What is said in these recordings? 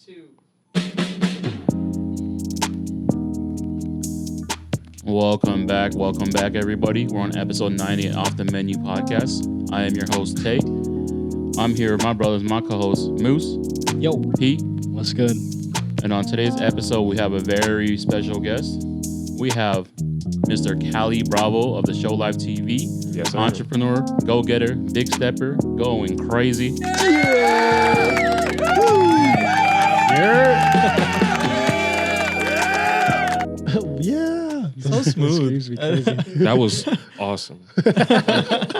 2. Welcome back, everybody. We're on episode 90 Off the Menu podcast. I am your host, Tay. I'm here with my brothers, my co-host, Moose. Yo. Pete. What's good? And on today's episode, we have a very special guest. We have Mr. Cali Bravo of the Show Live TV. Yes, sir. Entrepreneur, go-getter, big stepper, going crazy. Yeah. So smooth. That was awesome.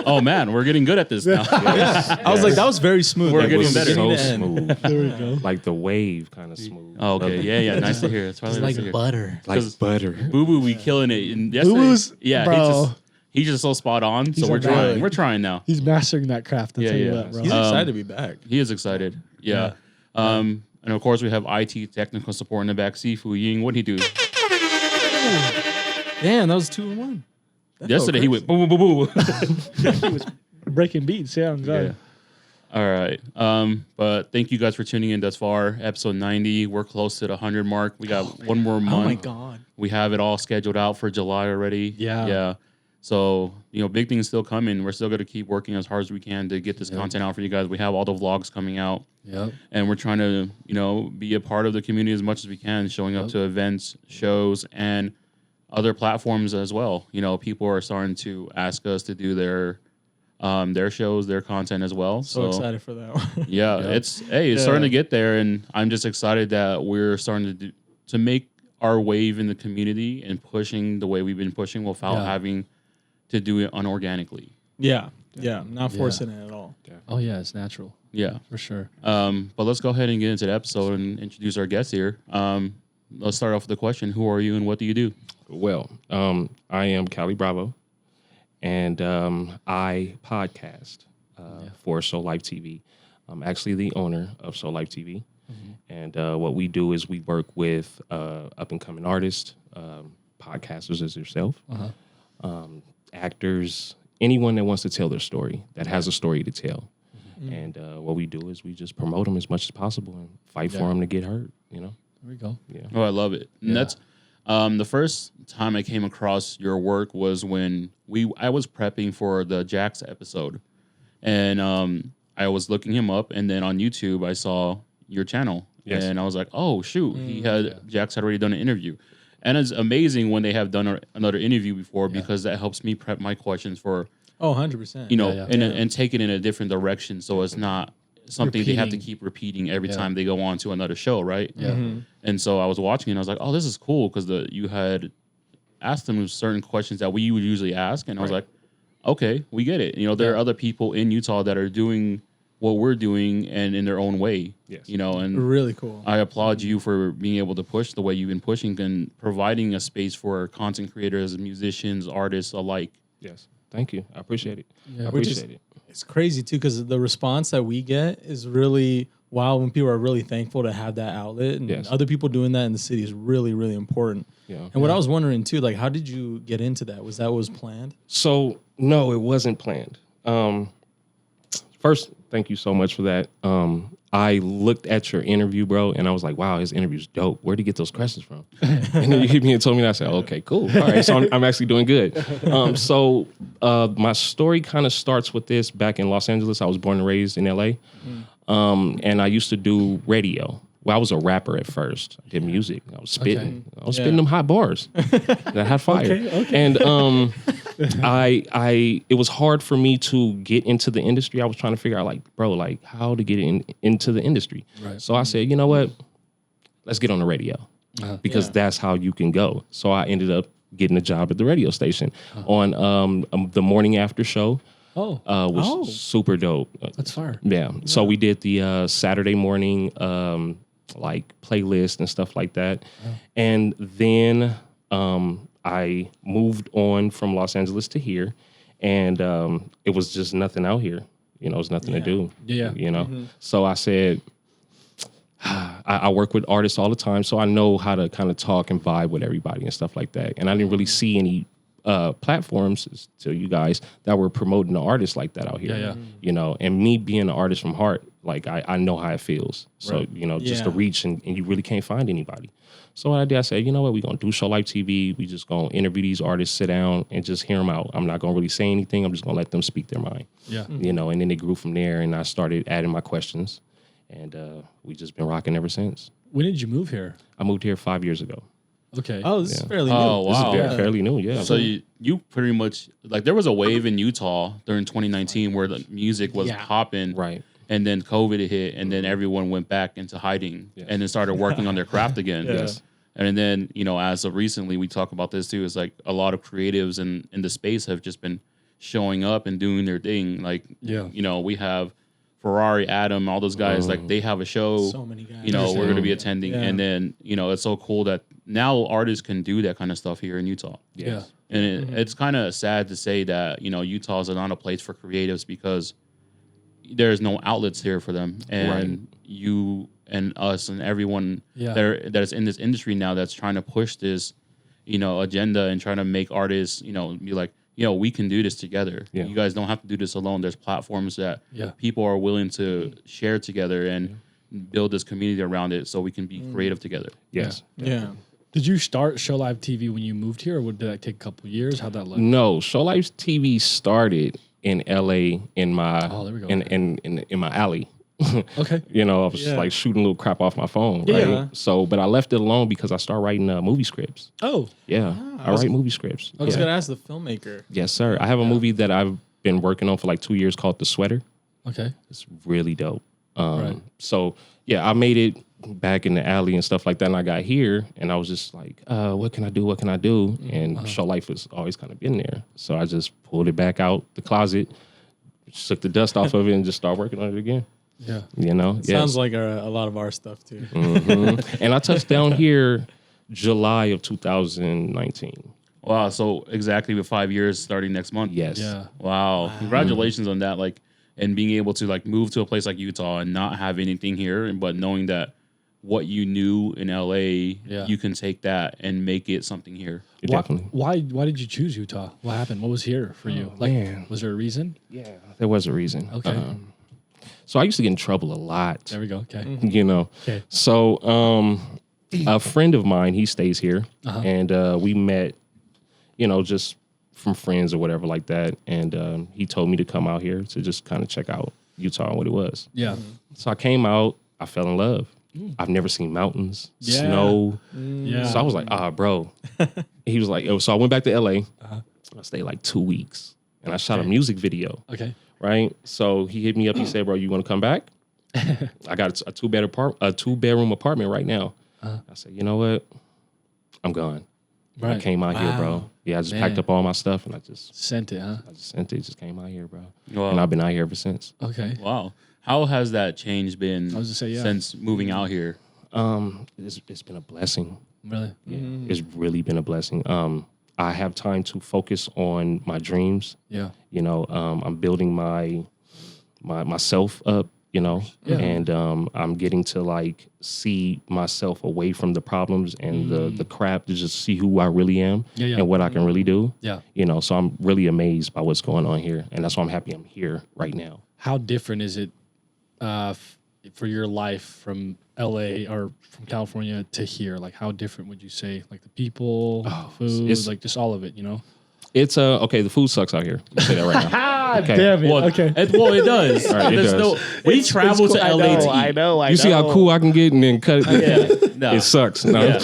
Oh, man, we're getting good at this now. Yes, I was like, that was very smooth. We're Like, getting was better. so beginning to end. smooth. There we go. Like the wave kind of smooth. Oh, okay, yeah, nice to hear. It's probably It's nice to like hear. butter. Like 'Cause butter. Boo Boo, we killing it. And yesterday, Boo-Boo's- yeah, bro. he's just so spot on. So He's we're a trying. guy. We're trying now. He's mastering that craft. I'll Yeah, tell you yeah. that, bro. He's excited to be back. He is excited. Yeah. And of course, we have IT technical support in the back. Sifu Ying, what'd he do? Damn, that was 2 in 1. That Yesterday, he felt went boo, boo, boo, boo. He was breaking beats. Yeah, I'm glad. Yeah. All right. But thank you guys for tuning in thus far. Episode 90. We're close to the 100 mark. We got one more month. Oh my god. We have it all scheduled out for July already. Yeah. Yeah. So, big things still coming. We're still going to keep working as hard as we can to get this content out for you guys. We have all the vlogs coming out. Yep. And we're trying to, be a part of the community as much as we can, showing up to events, shows, and other platforms as well. People are starting to ask us to do their shows, their content as well. So excited for that one. Yeah, it's starting to get there, and I'm just excited that we're starting to make our wave in the community and pushing the way we've been pushing without having to do it unorganically. Yeah. Not forcing it at all. Oh, yeah, it's natural. Yeah. For sure. But let's go ahead and get into the episode and introduce our guests here. Let's start off with the question: who are you and what do you do? Well, I am Cali Bravo, and I podcast for Show Live TV. I'm actually the owner of Show Live TV. And what we do is we work with up-and-coming artists, podcasters as yourself, actors, anyone that wants to tell their story, that has a story to tell. And what we do is we just promote them as much as possible and fight for them to get heard, There we go. Yeah. Oh, I love it. And that's the first time I came across your work was when I was prepping for the Jax episode, and I was looking him up, and then on YouTube I saw your channel, and I was like, oh shoot, Jax had already done an interview, and it's amazing when they have done another interview before because that helps me prep my questions for 100%. and take it in a different direction, so it's not something they have to keep repeating every time they go on to another show, right? Yeah. And so I was watching and I was like, oh, this is cool because you had asked them certain questions that we would usually ask. And I was like, okay, we get it. There are other people in Utah that are doing what we're doing and in their own way, and Really cool. I applaud you for being able to push the way you've been pushing and providing a space for content creators, musicians, artists alike. Yes. Thank you. I appreciate it. Yeah. I appreciate it. It's crazy too because the response that we get is really wild when people are really thankful to have that outlet, and other people doing that in the city is really, really important. Yeah. And what I was wondering too, like, how did you get into that? Was that what was planned? So, no, it wasn't planned. First, thank you so much for that. I looked at your interview, bro, and I was like, wow, his interview's dope. Where'd he get those questions from? And then you hit me and told me, and I said, okay, cool. All right, so I'm actually doing good. So my story kind of starts with this. Back in Los Angeles, I was born and raised in L.A., and I used to do radio. Well, I was a rapper at first. I did music. I was spitting. I was spitting them hot bars that had fire. And it was hard for me to get into the industry. I was trying to figure out, how to get into the industry. Right. So I said, you know what? Let's get on the radio because that's how you can go. So I ended up getting a job at the radio station on the morning after show. Was super dope. That's fire. Yeah. So we did the Saturday morning playlist and stuff like that. And then I moved on from Los Angeles to here, and it was just nothing out here. It was nothing to do. Yeah. So I said, I work with artists all the time, so I know how to kind of talk and vibe with everybody and stuff like that. And I didn't really see any platforms to you guys that were promoting the artists like that out here. And me being an artist from heart, Like I know how it feels. So, Right. you know, just to Yeah. reach and you really can't find anybody. So what I did, I said, you know what, we're going to do Show Life TV. We just going to interview these artists, sit down and just hear them out. I'm not going to really say anything. I'm just going to let them speak their mind. Yeah. You know, and then it grew from there and I started adding my questions and we just been rocking ever since. When did you move here? I moved here 5 years ago. Okay. Oh, this is fairly new. Oh, This is wow. fairly new, yeah. So you pretty much like there was a wave in Utah during 2019 where the music was Yeah. popping, Right. and then COVID hit, and then everyone went back into hiding, Yes. and then started working on their craft again. Yes. And then as of recently, we talk about this too. Is like a lot of creatives in the space have just been showing up and doing their thing. Like we have Ferrari, Adam, all those guys. Like they have a show. So many guys. We're going to be attending, Yeah. and then it's so cool that now artists can do that kind of stuff here in Utah. Yeah. And it's kind of sad to say that, Utah is not a place for creatives because there's no outlets here for them. And you and us and everyone that is in this industry now that's trying to push this, agenda and trying to make artists, be like, we can do this together. Yeah. You guys don't have to do this alone. There's platforms that Yeah. people are willing to share together and build this community around it so we can be creative together. Yes. Yeah. Did you start Show Live TV when you moved here, or did that take a couple of years? How'd that look? No, Show Life TV started in LA in my there we go. in my alley. Okay. I was just Yeah. like shooting little crap off my phone, right? Yeah. So, but I left it alone because I started writing movie scripts. Oh, Yeah, I write movie scripts. I was Yeah. gonna ask the filmmaker. Yes, sir. I have a movie that I've been working on for like 2 years called The Sweater. okay. It's really dope. Right. So yeah, I made it back in the alley and stuff like that. And I got here and I was just like, what can I do? What can I do? And Show Life was always kind of been there. So I just pulled it back out the closet, shook the dust off of it and just started working on it again. Yeah. Sounds like a lot of our stuff too. And I touched down here July of 2019. Wow. So exactly with 5 years starting next month. Yes. Yeah. Wow. Congratulations on that. Like, and being able to like move to a place like Utah and not have anything here, but knowing that what you knew in LA, you can take that and make it something here. Definitely. Why did you choose Utah? What happened? What was here for you? Like, man. was there a reason? Yeah, there was a reason. Okay. So I used to get in trouble a lot. There we go. Okay. Okay. So a friend of mine, he stays here, and we met, just from friends or whatever like that. And he told me to come out here to just kind of check out Utah and what it was. Yeah. So I came out, I fell in love. I've never seen mountains, Yeah. snow. Yeah. So I was like, bro. He was like, so I went back to LA. I stayed like 2 weeks and I shot a music video. Okay. Right. So he hit me up. He said, bro, you want to come back? I got a two-bedroom apartment right now. I said, you know what? I'm gone. Right. I came out here, bro. Yeah, I just packed up all my stuff and I just Sent it, huh? sent it. Just came out here, bro. Wow. And I've been out here ever since. Okay. Wow. How has that change been I was gonna say, yeah. since moving out here? It's been a blessing. Really? Yeah, it's really been a blessing. I have time to focus on my dreams. Yeah. I'm building myself up. And I'm getting to like see myself away from the problems and the crap to just see who I really am and what I can really do. Yeah. So I'm really amazed by what's going on here, and that's why I'm happy I'm here right now. How different is it for your life from LA or from California to here? Like, how different would you say? Like the people, food, it's- like just all of it, It's okay. The food sucks out here. I'll say that right now. Okay. Damn it. Well, okay. it does. All right, it There's does. we travel to LA to eat. You see how cool I can get, and then cut it. No. It sucks. No, Yeah.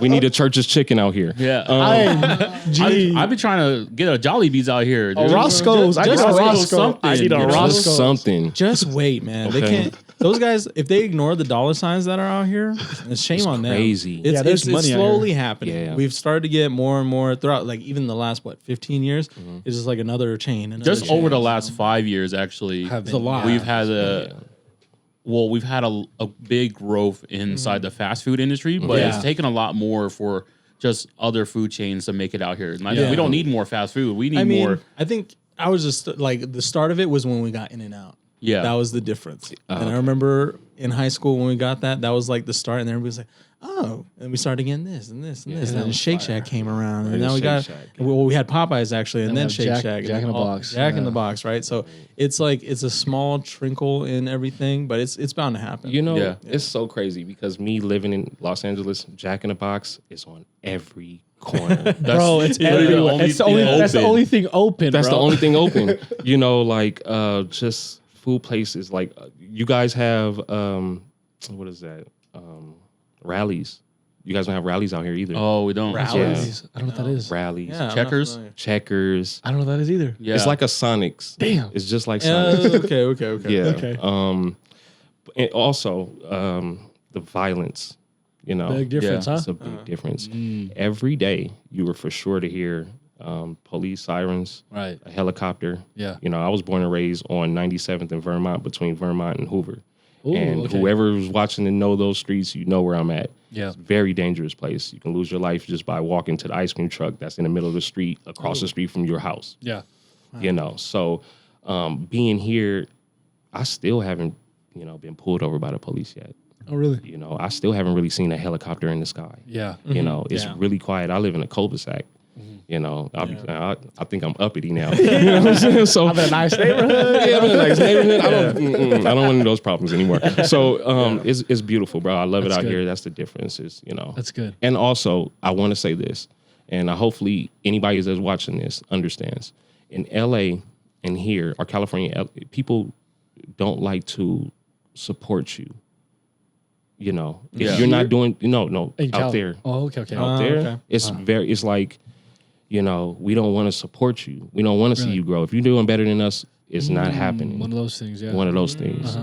we need a church's chicken out here. Yeah. Gee. I've been trying to get a Jollibees out here. Dude. Roscoe's. I need Just a Roscoe Roscoe. something. I need a You know? Just Roscoe. something. Just wait, man. They Okay. can't. Those guys, if they ignore the dollar signs that are out here, it's shame on them. crazy. It's, Yeah, there's it's money out slowly happening. Yeah. We've started to get more and more throughout, like even the last 15 years. It's just like another chain. Another Just chain. over the last 5 years, actually, It's a lot. we've had a big growth inside the fast food industry, but it's taken a lot more for just other food chains to make it out here. Yeah. We don't need more fast food. We need I mean, more. I think I was just like the start of it was when we got In-N-Out. Yeah. That was the difference. And I remember in high school when we got that was like the start, and everybody was like, oh, and we started getting this and this and this, and then Shake Shack came around, and now we got we had Popeyes actually, and then Shake Shack, Jack in the Box, Jack in the Box, right? So it's like it's a small trickle in everything, but it's bound to happen. You know, it's so crazy because me living in Los Angeles, Jack in the Box is on every corner. Bro, it's everywhere. That's the only thing open. That's bro. the only thing open. You know, like just food places. Like you guys have what is that? Rallies. You guys don't have rallies out here either. Oh, we don't. Rallies. I don't know what that is. Rallies. Yeah, Checkers. I don't know what that is either. Yeah. It's like a Sonics. Damn. It's just like Sonics. Okay. Yeah. Okay. And also the violence. You know, Big difference, huh? it's a big difference. Every day, you were for sure to hear police sirens, Right. a helicopter. Yeah. You know, I was born and raised on 97th in Vermont, between Vermont and Hoover. Ooh, and okay. whoever was watching and know those streets, you know where I'm at. Yeah. It's a very dangerous place. You can lose your life just by walking to the ice cream truck that's in the middle of the street, across the street from your house. Yeah. You know, so being here, I still haven't, been pulled over by the police yet. Oh, really? You know, I still haven't really seen a helicopter in the sky. Yeah. You know, it's really quiet. I live in a cul-de-sac. You know, I think I'm uppity now. You know what I'm saying? So I'm in a nice neighborhood. I'm in a nice neighborhood. I don't want any of those problems anymore. So it's beautiful, bro. I love it out here. That's the difference. Is That's good. And also, I want to say this, and hopefully anybody that's watching this understands. In LA and here, or California, people don't like to support you. You know, if you're not doing out there. Oh, okay. Out there, okay. It's like, we don't want to support you. We don't want to see you grow. If you're doing better than us, it's not happening. One of those things, yeah. One of those things,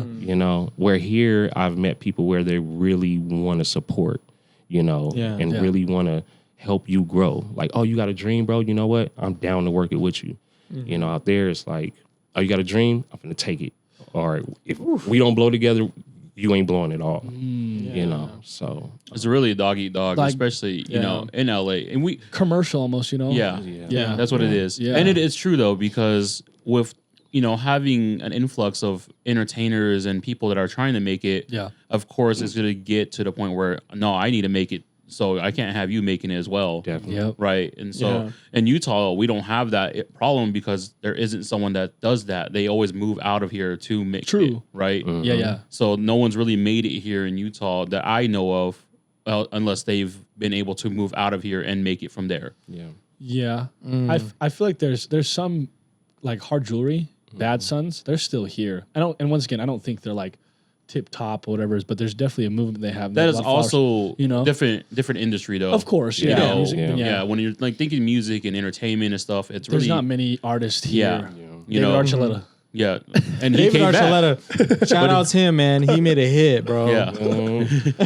Where here, I've met people where they really want to support, and really want to help you grow. Like, oh, you got a dream, bro? You know what? I'm down to work it with you. Out there, it's like, oh, you got a dream? I'm going to take it. Or if we don't blow together, you ain't blowing it all. So It's really dog eat dog, Like- especially in LA, and we Commercial almost, yeah, Yeah. that's what it is. Yeah. And it is true though, because with having an influx of entertainers and people that are trying to make it, of course it's going to get to the point where no, I need to make it, so I can't have you making it as well. definitely. Yep. Right. And so in Utah, we don't have that problem because there isn't someone that does that. They always move out of here to make True. it. Right. Yeah. So no one's really made it here in Utah that I know of, unless they've been able to move out of here and make it from there. Yeah. Yeah. I feel like there's some like hard jewelry, Bad Sons, they're still here. And once again, I don't think they're like tip top or whatever, but there's definitely a movement they have. That is A lot of also flowers, different industry though. Of course, You yeah. know, Music, yeah. When you're like thinking music and entertainment and stuff, it's There's really not many artists here. you David know, Archuleta. yeah, and he David came back. Archuleta, shout out to him, man. He made a hit, bro. Yeah,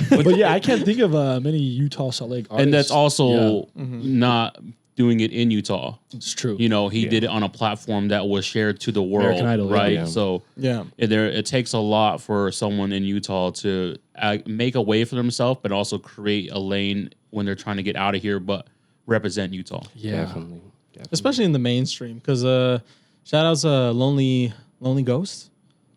But yeah, I can't think of many Utah Salt Lake artists. and that's also not doing it in Utah. It's true. He did it on a platform that was shared to the world, American Idol, right? yeah. So Yeah. it takes a lot for someone in Utah to make a way for themselves, but also create a lane when they're trying to get out of here, but represent Utah. Yeah. Definitely. Especially in the mainstream, because shout outs Lonely Ghost.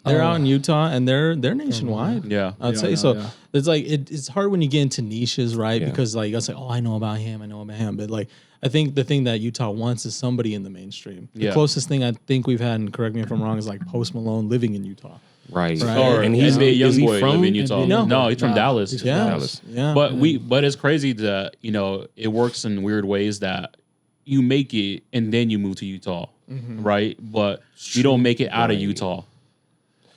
They're out in Utah and they're nationwide. Yeah. I'd say yeah, so. yeah. It's like it's hard when you get into niches, right? Yeah. Because like I say, oh, I know about him, but like I think the thing that Utah wants is somebody in the mainstream. The Yeah. closest thing I think we've had, and correct me if I'm wrong, is like Post Malone living in Utah. Right. Right. Or and he's he's NBA is he Youngboy from live in Utah. No. No, he's from Nah, Dallas. he's from Yeah, Dallas. yeah. But it's crazy that it works in weird ways that you make it and then you move to Utah, right? But you don't make it out of Utah,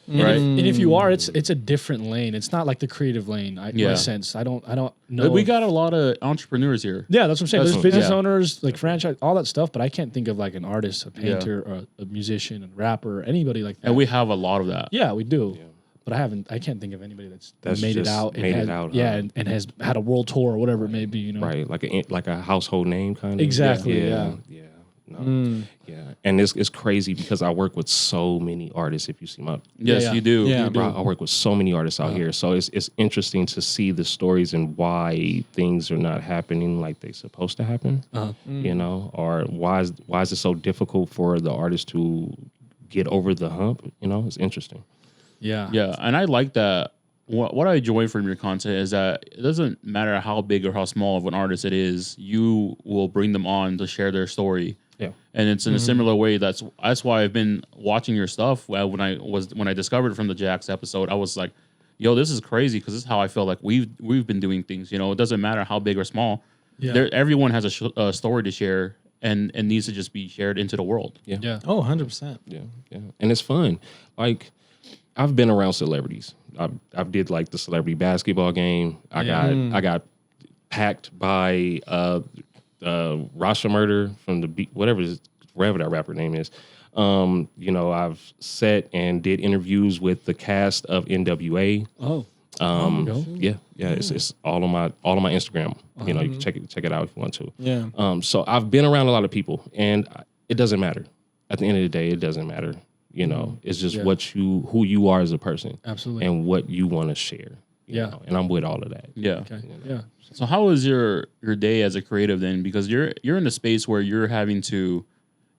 right? And if you are, it's a different lane. It's not like the creative lane. In a sense, I don't know. We got a lot of entrepreneurs here. Yeah, that's what I'm saying. That's There's what- business yeah. owners, like franchise, all that stuff. But I can't think of like an artist, a painter, or a musician, a rapper, anybody like that. And we have a lot of that. yeah, we do. But I can't think of anybody that's made it just out. made has, it out, Yeah, huh? and has had a world tour or whatever it may be. Right. Like a household name kind of. Exactly, yeah. No. Yeah. And it's crazy because I work with so many artists. If you see my Yes, Yeah. you do. Yeah. You do. Bro, I work with so many artists out here, so it's interesting to see the stories and why things are not happening like they're supposed to happen. Or why is it so difficult for the artist to get over the hump. You know, it's interesting. Yeah. Yeah, and I like that. What I enjoy from your content is that it doesn't matter how big or how small of an artist it is, you will bring them on to share their story. Yeah. And it's in a similar way. That's why I've been watching your stuff. When I discovered it from the Jax episode, I was like, "Yo, this is crazy," because this is how I feel like we've been doing things. You know, it doesn't matter how big or small. Yeah. Everyone has a story to share, and needs to just be shared into the world. Yeah. Yeah. Oh, 100%. Yeah, yeah, and it's fun. Like, I've been around celebrities. I've did like the celebrity basketball game. I got packed by Rasha Murder from whatever that rapper name is. You know, I've sat and did interviews with the cast of NWA. Oh. Yeah. It's all on my Instagram. You know, you can check it out if you want to. Yeah. So I've been around a lot of people, and it doesn't matter. At the end of the day, it doesn't matter. You know, it's just who you are as a person. Absolutely. And what you want to share. You know? And I'm with all of that. Yeah. Okay. Yeah. So how is your day as a creative then? Because you're in a space where you're having to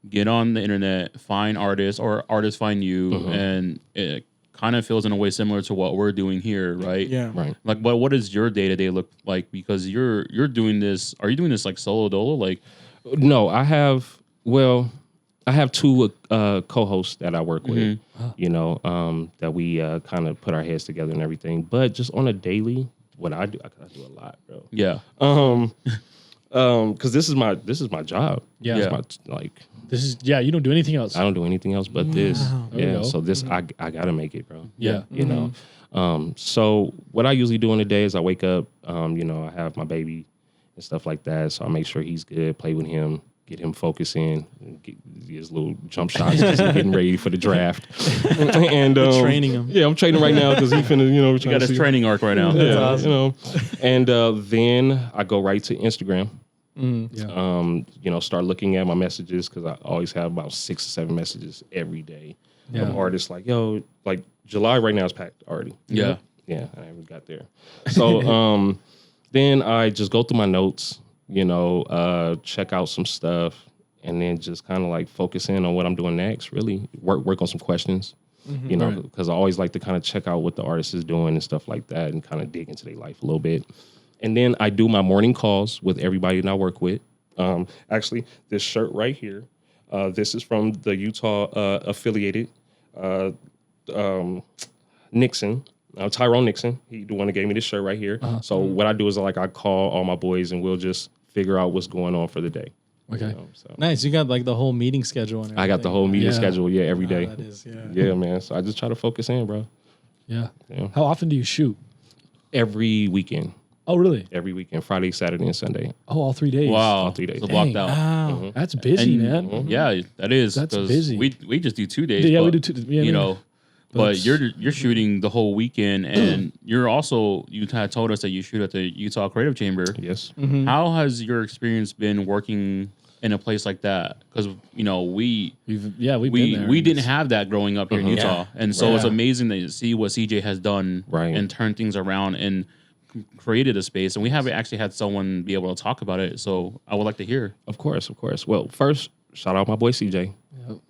get on the internet, find artists, or artists find you, and it kind of feels in a way similar to what we're doing here, right? Yeah. Right. Like, but what does your day-to-day look like? Because you're doing this. Are you doing this like solo dolo? Like, No, I have two co-hosts that I work with, you know, that we kind of put our heads together and everything. But just on a daily, what I do a lot, bro. yeah, Because this is my job. Yeah. It's Yeah. This is you don't do anything else. I don't do anything else but this. There you Yeah. go. So this I gotta make it, bro. Yeah. You know. So what I usually do in the day is I wake up, you know, I have my baby and stuff like that. So I make sure he's good, play with him, get him focusing, get his little jump shots because he's getting ready for the draft. And training him. Yeah, I'm training right now because he finna, you know, you got his training arc right now. Yeah, awesome. you know. And then I go right to Instagram. Yeah. You know, start looking at my messages because I always have about 6 or 7 messages every day Yeah. of artists like, yo, like July right now is packed already. Yeah. Yeah, I haven't got there. So then I just go through my notes, you know, check out some stuff, and then just kind of like focus in on what I'm doing next, really. Work on some questions, you know, because I always like to kind of check out what the artist is doing and stuff like that and kind of dig into their life a little bit. And then I do my morning calls with everybody that I work with. Actually, this shirt right here, this is from the Utah affiliated Nixon, Tyrone Nixon. He the one that gave me this shirt right here. So what I do is I call all my boys and we'll just figure out what's going on for the day. Okay. You know, so Nice. You got like the whole meeting schedule and everything. I got the whole meeting Yeah. schedule, every day. That is, yeah. Yeah, man. So I just try to focus in, bro. Yeah. Yeah. How often do you shoot? Every weekend. Oh, really? Every weekend, Friday, Saturday, and Sunday. Oh, all 3 days. Wow, All 3 days. So blocked Dang. out. Wow. That's busy, And- man. Yeah, that is. That's 'cause busy. We just do 2 days. Yeah, we but, do 2. Yeah, you man. know, but you're shooting the whole weekend, and you're also you kind of told us that you shoot at the Utah Creative Chamber. Yes. How has your experience been working in a place like that? Because you know we we've been there. we didn't have that growing up here in Utah, and so it's Yeah. amazing to see what CJ has done Right. and turned things around and created a space. And we haven't actually had someone be able to talk about it, so I would like to hear. Of course. Well, first, shout out my boy CJ.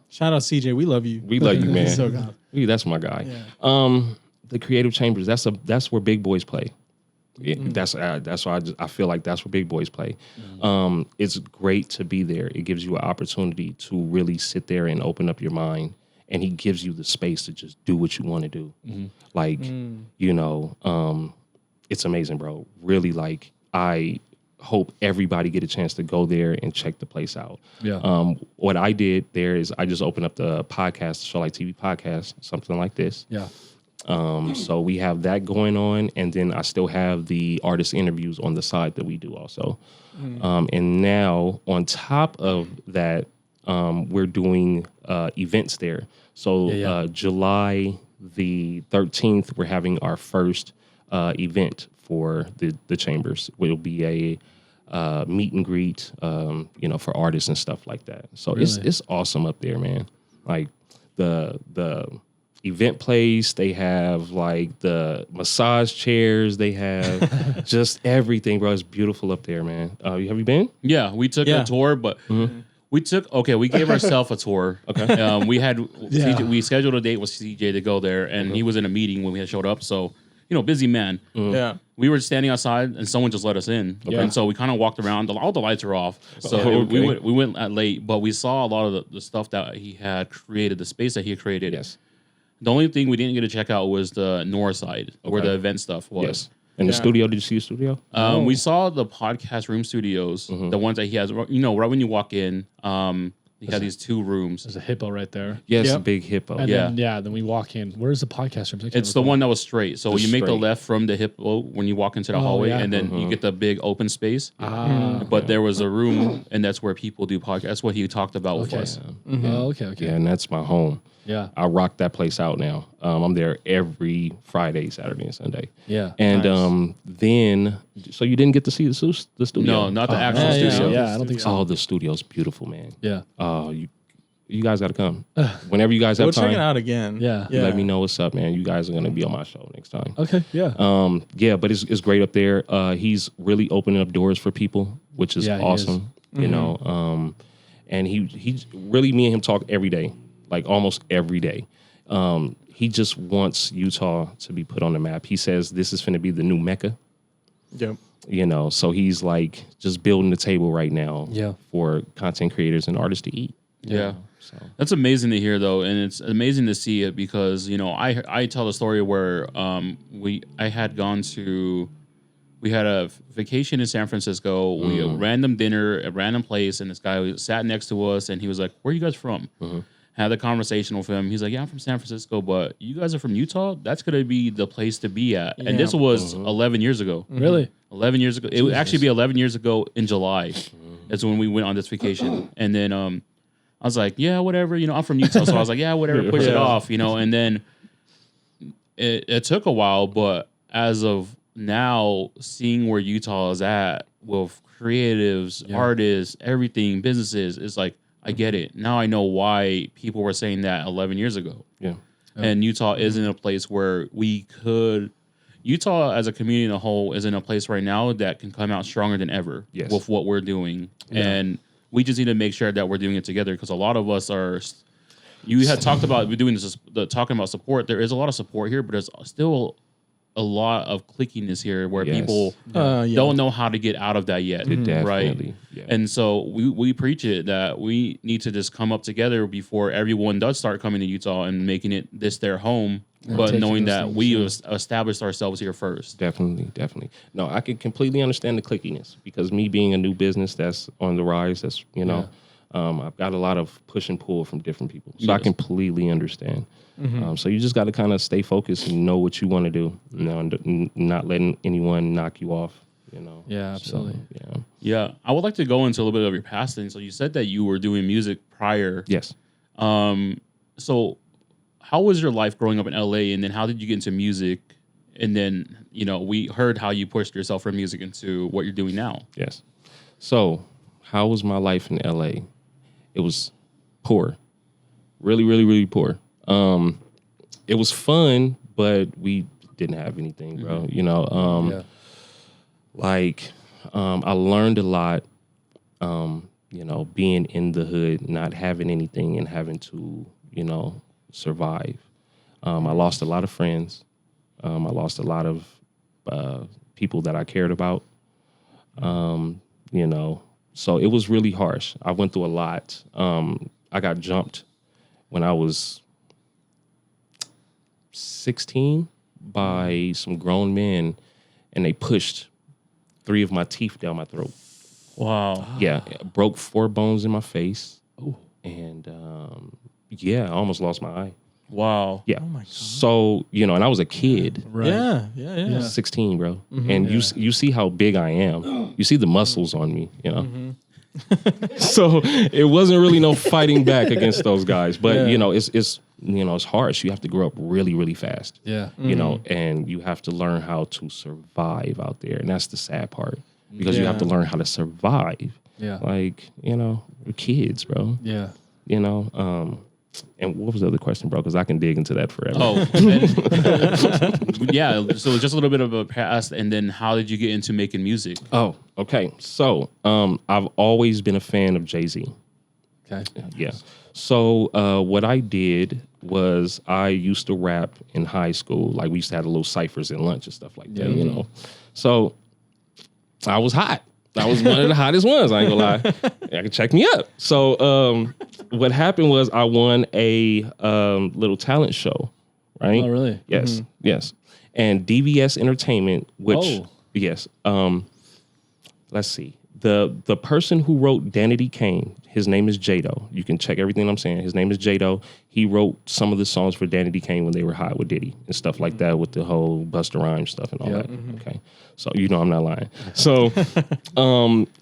Shout out CJ. We love you. We love you, man. So good. That's my guy. Yeah. The creative chambers. That's where big boys play. That's why I feel like that's where big boys play. It's great to be there. It gives you an opportunity to really sit there and open up your mind, and he gives you the space to just do what you want to do. Like, you know, it's amazing, bro. Really, like I hope everybody get a chance to go there and check the place out. Yeah. What I did there is I just opened up the podcast, Show Like TV podcast, something like this. Yeah. So we have that going on, and then I still have the artist interviews on the side that we do also. And now on top of that, we're doing events there. So July the 13th, we're having our first event for the chambers. It'll be a meet and greet, you know, for artists and stuff like that. So it's awesome up there, man. Like the event place, they have like the massage chairs, they have just everything, bro. It's beautiful up there, man. Have you been? Yeah, we took Yeah. a tour, but We gave ourselves a tour. Okay. We scheduled a date with CJ to go there, and he was in a meeting when we had showed up. So, busy man. Yeah. We were standing outside, and someone just let us in. Okay. And so we kind of walked around. All the lights are off. So we went late, but we saw a lot of the stuff that he had created, the space that he had created. Yes. The only thing we didn't get to check out was the north side, where the event stuff was. Yes. And the studio, did you see the studio? We saw the podcast room studios, the ones that he has. Right when you walk in, he had these 2 rooms. There's a hippo right there. Yes, a big hippo. And then we walk in. Where's the podcast room? It's the one that was straight. So you make the left from the hippo when you walk into the hallway, and then you get the big open space. But there was a room, and that's where people do podcasts. That's what he talked about with us. Oh, okay. Yeah, and that's my home. Yeah. I rock that place out now. I'm there every Friday, Saturday, and Sunday. Yeah. And then, so you didn't get to see the studio? No, not the actual studio. Yeah, I don't think so. Oh, the studio's beautiful, man. Yeah. Oh, you guys got to come. Whenever you guys have We'll time, check it out again. Yeah. let me know what's up, man. You guys are going to be on my show next time. Okay. Yeah. Yeah, but it's great up there. He's really opening up doors for people, which is awesome. You know, and he really, me and him talk every day, like almost every day. He just wants Utah to be put on the map. He says this is going to be the new Mecca. Yep. You know, so he's like just building the table right now for content creators and artists to eat. Yeah. So That's amazing to hear, though, and it's amazing to see it because I tell the story where we had a vacation in San Francisco. We had a random dinner, a random place, and this guy sat next to us, and he was like, "Where are you guys from?" Had a conversation with him. He's like, "Yeah, I'm from San Francisco, but you guys are from Utah. That's gonna be the place to be at." And this was 11 years ago. Really? 11 years ago. It would actually be 11 years ago in July. That's when we went on this vacation, and then I was like, yeah, whatever, I'm from Utah. So I was like, yeah, whatever, push it off, and then it took a while, but as of now, seeing where Utah is at with creatives, artists, everything, businesses, it's like, I get it. Now I know why people were saying that 11 years ago. yeah. And Utah is in a place where Utah as a community in a whole is in a place right now that can come out stronger than ever with what we're doing. And we just need to make sure that we're doing it together because a lot of us are. You had talked about talking about support. There is a lot of support here, but there's still a lot of clickiness here where people don't know how to get out of that yet, right? Yeah. And so we preach it that we need to just come up together before everyone does start coming to Utah and making it this their home. But knowing that we established ourselves here first. Definitely. No, I can completely understand the clickiness because me being a new business that's on the rise, that's, I've got a lot of push and pull from different people. So I completely understand. So you just got to kind of stay focused and know what you want to do, and not letting anyone knock you off, Yeah, absolutely. So, Yeah. I would like to go into a little bit of your past thing. So you said that you were doing music prior. Yes. So how was your life growing up in LA, and then how did you get into music? And then, we heard how you pushed yourself from music into what you're doing now. Yes. So how was my life in LA? It was poor. Really, really, really poor. It was fun, but we didn't have anything, bro. I learned a lot, being in the hood, not having anything and having to, survive. I lost a lot of friends. I lost a lot of people that I cared about. So it was really harsh. I went through a lot. I got jumped when I was 16 by some grown men, and they pushed 3 of my teeth down my throat. Wow. Yeah, broke 4 bones in my face. Oh. And I almost lost my eye. Wow. Yeah. Oh my God. So, and I was a kid. Right. Yeah. 16, bro. And you see how big I am. You see the muscles on me, So it wasn't really no fighting back against those guys. But, it's harsh. You have to grow up really, really fast. Yeah. And you have to learn how to survive out there. And that's the sad part. Because you have to learn how to survive. Yeah. Like, we're kids, bro. Yeah. And what was the other question, bro? Because I can dig into that forever. So just a little bit of a past, and then how did you get into making music? Oh, okay. So I've always been a fan of Jay-Z. Okay. Yeah. So what I did was I used to rap in high school. Like we used to have little ciphers at lunch and stuff like that, you know. So I was hot. I was one of the hottest ones. I ain't gonna lie. I can check me up. So what happened was I won a little talent show, right? Oh, really? Yes, yes. And DVS Entertainment, which Oh. yes, let's see. The person who wrote Danity Kane, his name is Jado. You can check everything I'm saying. His name is Jado. He wrote some of the songs for Danity Kane when they were hot with Diddy and stuff like that, with the whole Busta Rhymes stuff and all that. Okay, so you know I'm not lying. So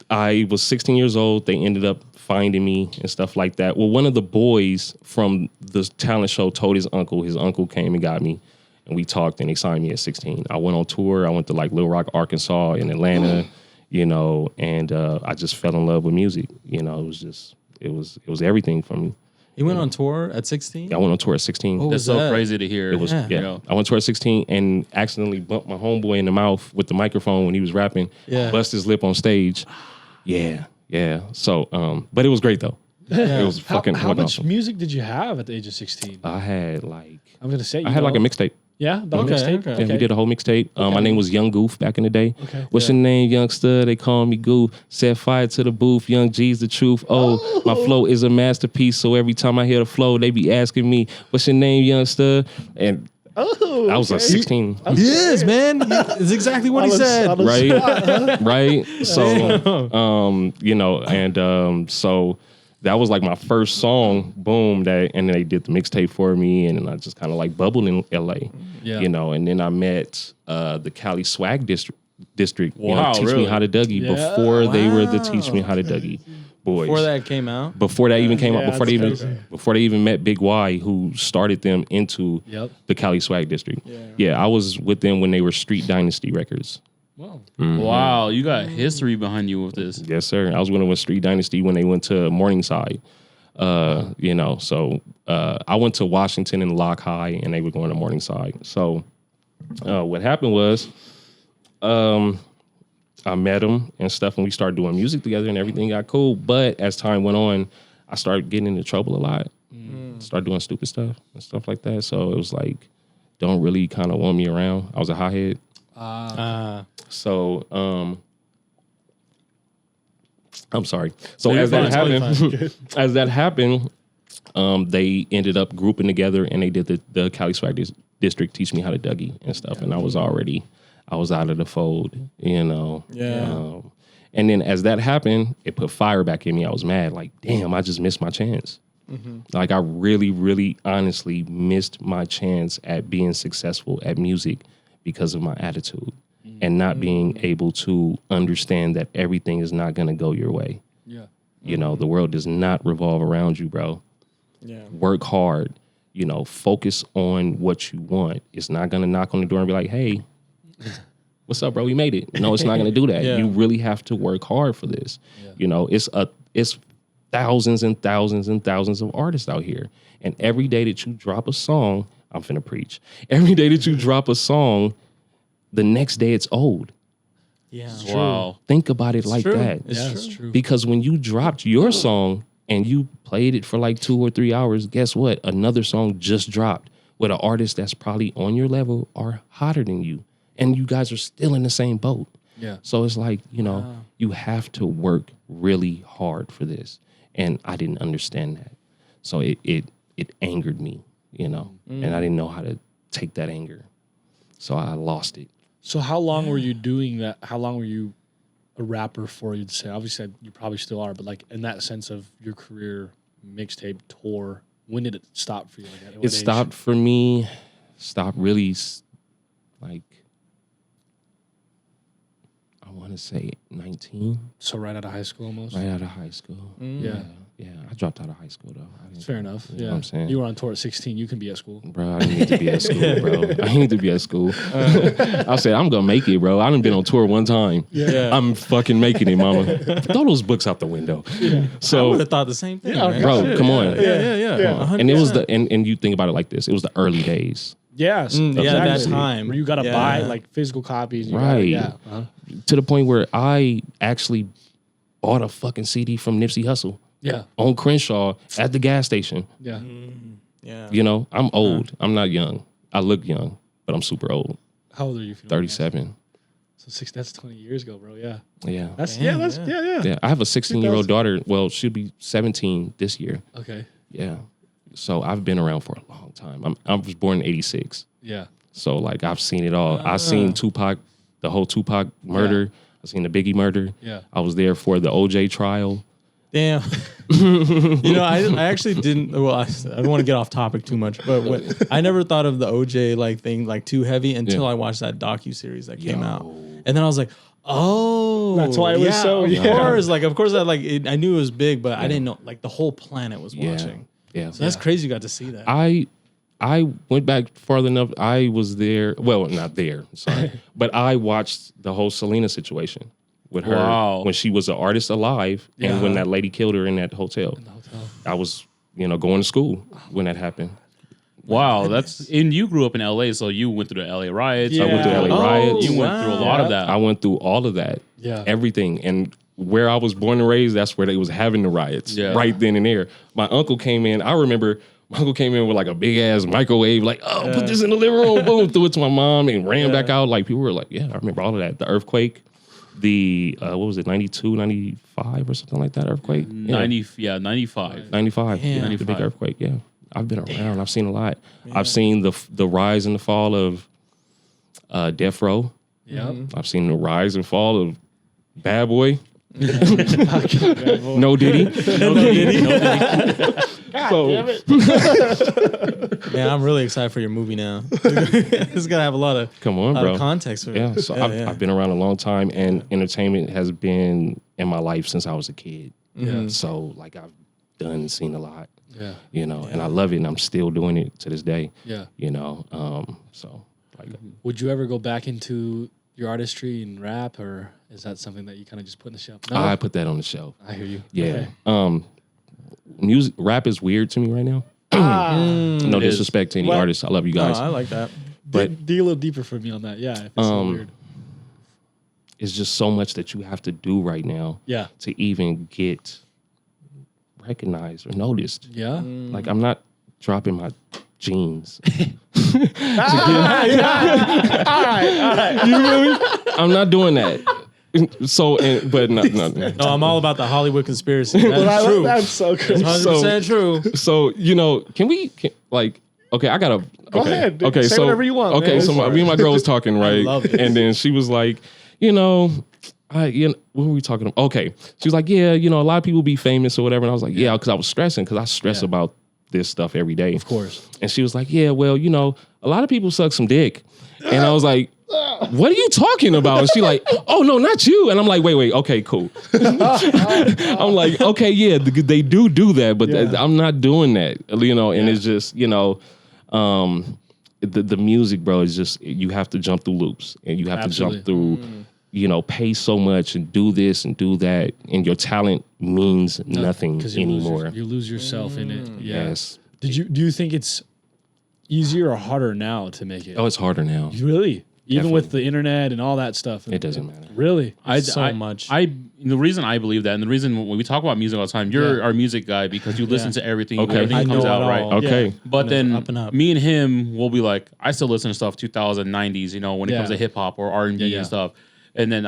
I was 16 years old. They ended up finding me and stuff like that. Well, one of the boys from the talent show told his uncle. His uncle came and got me, and we talked, and they signed me at 16. I went on tour. I went to like Little Rock, Arkansas, in Atlanta. You know, and I just fell in love with music. You know, it was everything for me. You went on tour at 16? I went on tour at 16. Oh, That's so that? crazy to hear. It was Yeah. You know. I went to tour at 16 and accidentally bumped my homeboy in the mouth with the microphone when he was rapping. Yeah. Bust his lip on stage. Yeah. So, but it was great though. It was How fucking much awesome. music did you have at the age of 16? I had like I'm gonna say I had like a mixtape. Yeah, the Okay, mixtape. okay. Yeah, we did a whole mixtape. My name was Young Goof back in the day. Okay. What's your name, youngster? They call me Goof. Set fire to the booth. Young G's the truth. Oh, my flow is a masterpiece. So every time I hear the flow, they be asking me, "What's your name, youngster?" And I was like 16, He is, man. It's exactly what he said. right? Right. So, you know, and so that was like my first song. Boom. And they did the mixtape for me, and then I just kind of like bubbled in LA. Yeah. You know, and then I met the Cali Swag District. You know, Wow, Teach Me really? How to Dougie Yeah. before they were the Teach Me How to Dougie boys. Before that came out. Before that even came Yeah, out, before they even met Big Y, who started them into Yep. the Cali Swag District. Yeah, I was with them when they were Street Dynasty Records. Wow. Wow, you got history behind you with this. Yes, sir. I was with them with Street Dynasty when they went to Morningside. You know, so I went to Washington and Lock High, and they were going to Morningside. So what happened was I met him and stuff, and we started doing music together, and everything got cool. But as time went on, I started getting into trouble a lot. Started doing stupid stuff and stuff like that. So it was like, don't really kind of want me around. I was a hothead. So I'm sorry. So No, as you're that fine. It's totally happened, fine. as that happened, they ended up grouping together, and they did the Cali Swag District Teach Me How to Dougie and stuff. And I was out of the fold, you know. Yeah. And then as that happened, it put fire back in me. I was mad, like, damn, I just missed my chance. Like I really, really honestly missed my chance at being successful at music because of my attitude and not being able to understand that everything is not going to go your way. Yeah. You know, the world does not revolve around you, bro. Yeah. Work hard, you know, focus on what you want. It's not going to knock on the door and be like, hey, what's up, bro? We made it. No, it's not going to do that. Yeah. You really have to work hard for this. You know, it's thousands and thousands and thousands of artists out here. And every day that you drop a song, I'm finna preach. Every day that you drop a song, the next day it's old. Yeah. Wow. Think about it like true. that. It's true. Because when you dropped your song and you played it for like 2 or 3 hours, guess what? Another song just dropped with an artist that's probably on your level or hotter than you. And you guys are still in the same boat. Yeah. So it's like, you know, you have to work really hard for this. And I didn't understand that. So it angered me, you know, and I didn't know how to take that anger. So I lost it. So how long were you doing that? How long were you a rapper for, you'd say? Obviously, you probably still are, but like in that sense of your career, mixtape, tour, when did it stop for you? Like, at what It age? stopped for me, really like, I want to say 19, So right out of high school almost? right out of high school. Yeah. Yeah, I dropped out of high school though. I didn't- Fair enough. You know Yeah. what I'm saying? You were on tour at 16. You can be at school. Bro, I didn't need to be at school, bro. I need to be at school. I said, I'm going to make it, bro. I done been on tour one time. Yeah. I'm fucking making it, mama. Throw those books out the window. I So, would have thought the same thing. man. bro, come on. Yeah. And it was and you think about it like this. It was the early days. Yes. Yeah, that time. Where you got to Yeah. buy like physical copies. You Right. Gotta, yeah. To the point where I actually bought a fucking CD from Nipsey Hussle. on Crenshaw at the gas station. Yeah. Yeah. You know, I'm old. I'm not young. I look young, but I'm super old. How old are you? If you don't mind 37. asking? So that's 20 years ago, bro. Yeah. Yeah. That's Damn, Yeah. I have a 16-year-old daughter. Well, she'll be 17 this year. Okay. Yeah. So I've been around for a long time. I was born in 86. Yeah. So like I've seen it all. I've seen Tupac, the whole Tupac murder. I've seen the Biggie murder. Yeah. I was there for the OJ trial. Damn. I actually didn't. Well, I don't want to get off topic too much, but I never thought of the OJ like thing like too heavy until I watched that docu-series that came out, and then I was like, oh, That's why it was so. Of Yeah. course, I knew it was big, but I didn't know like the whole planet was watching. Yeah. So that's crazy. You got to see that. I went back farther enough. I was there. Well, not there. Sorry, but I watched the whole Selena situation with her when she was an artist alive, and when that lady killed her in that hotel. I was, going to school when that happened. Wow, and you grew up in LA, so you went through the LA riots. Yeah. I went through LA riots. You went through a lot of that. I went through all of that. Yeah. Everything. And where I was born and raised, that's where they was having the riots. Yeah. Right then and there. My uncle came in. I remember my uncle came in with like a big ass microwave, like, put this in the living room, boom, threw it to my mom and ran back out. Like people were like, yeah, I remember all of that. The earthquake, what was it, 92, 95 or something like that, earthquake? 95. 95. Damn. Yeah, the big earthquake, yeah. I've been around. I've seen a lot. I've seen the rise and the fall of Death Row. Yeah. I've seen the rise and fall of Bad Boy. No Diddy. So, Man, I'm really excited for your movie now. It's gonna have a lot of come on, bro. of context for it. Yeah, so I've been around a long time, and entertainment has been in my life since I was a kid. Yeah. So like I've seen a lot. Yeah. And I love it, and I'm still doing it to this day. Yeah. So like, Would you ever go back into your artistry and rap, or is that something that you kind of just put in the shelf? No? I put that on the shelf. I hear you. Yeah. Okay. Music, rap is weird to me right now. No disrespect to any artists. I love you guys. I like that. But dig a little deeper for me on that. Yeah. If it's so weird. it's just so much that you have to do right now Yeah. to even get recognized or noticed. Yeah. Like I'm not dropping my jeans. All right. You feel me? I'm not doing that. So, but no. No, I'm all about the Hollywood conspiracy. That's true. That's so good. 100% true. So, can okay, I gotta. Go okay, ahead, dude. Okay, Say so whatever you want, Okay, man. so me and my girl was talking, right? love this. And then she was like, what were we talking about? Okay, she was like, a lot of people be famous or whatever, and I was like, because I was stressing, because I stress about this stuff every day, Of course. And she was like, a lot of people suck some dick, and I was like, what are you talking about? And she like, oh no, not you. And I'm like, wait, okay, cool. I'm like, okay, yeah, they do that, but I'm not doing that, and it's just, the music, bro, is just, you have to jump through loops, and you have to jump through, pay so much and do this and do that, and your talent means nothing anymore. You lose yourself in it. Yeah. Yes. Do you think it's easier or harder now to make it? Oh, it's harder now. Really? Even Definitely. with the internet and all that stuff. It doesn't matter. Really? Much. The reason I believe that, and the reason when we talk about music all the time, you're our music guy because you listen to everything. Okay. Everything I comes know out it right. all. Okay. But then Up and up. me and him will be like, I still listen to stuff 2090s, when it comes to hip hop or R&B and stuff. And then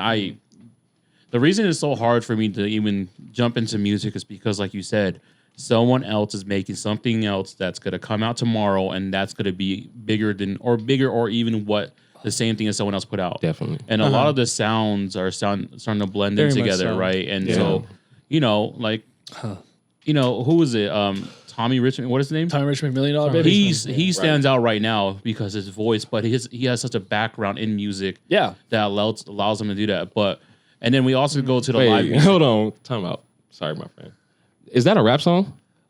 the reason it's so hard for me to even jump into music is because, like you said, someone else is making something else that's going to come out tomorrow, and that's going to be bigger or even what the same thing as someone else put out. Definitely. And a lot of the sounds are starting to blend in Very much together, so. right? And Yeah. so, who was it? Tommy Richmond. What is his name? Tommy Rich $1 Million Baby? He stands out right now because his voice, but he has such a background in music Yeah. that allows him to do that. And then we also go to the Wait, live music. hold on. Time out. Sorry, my friend. Is that a rap song?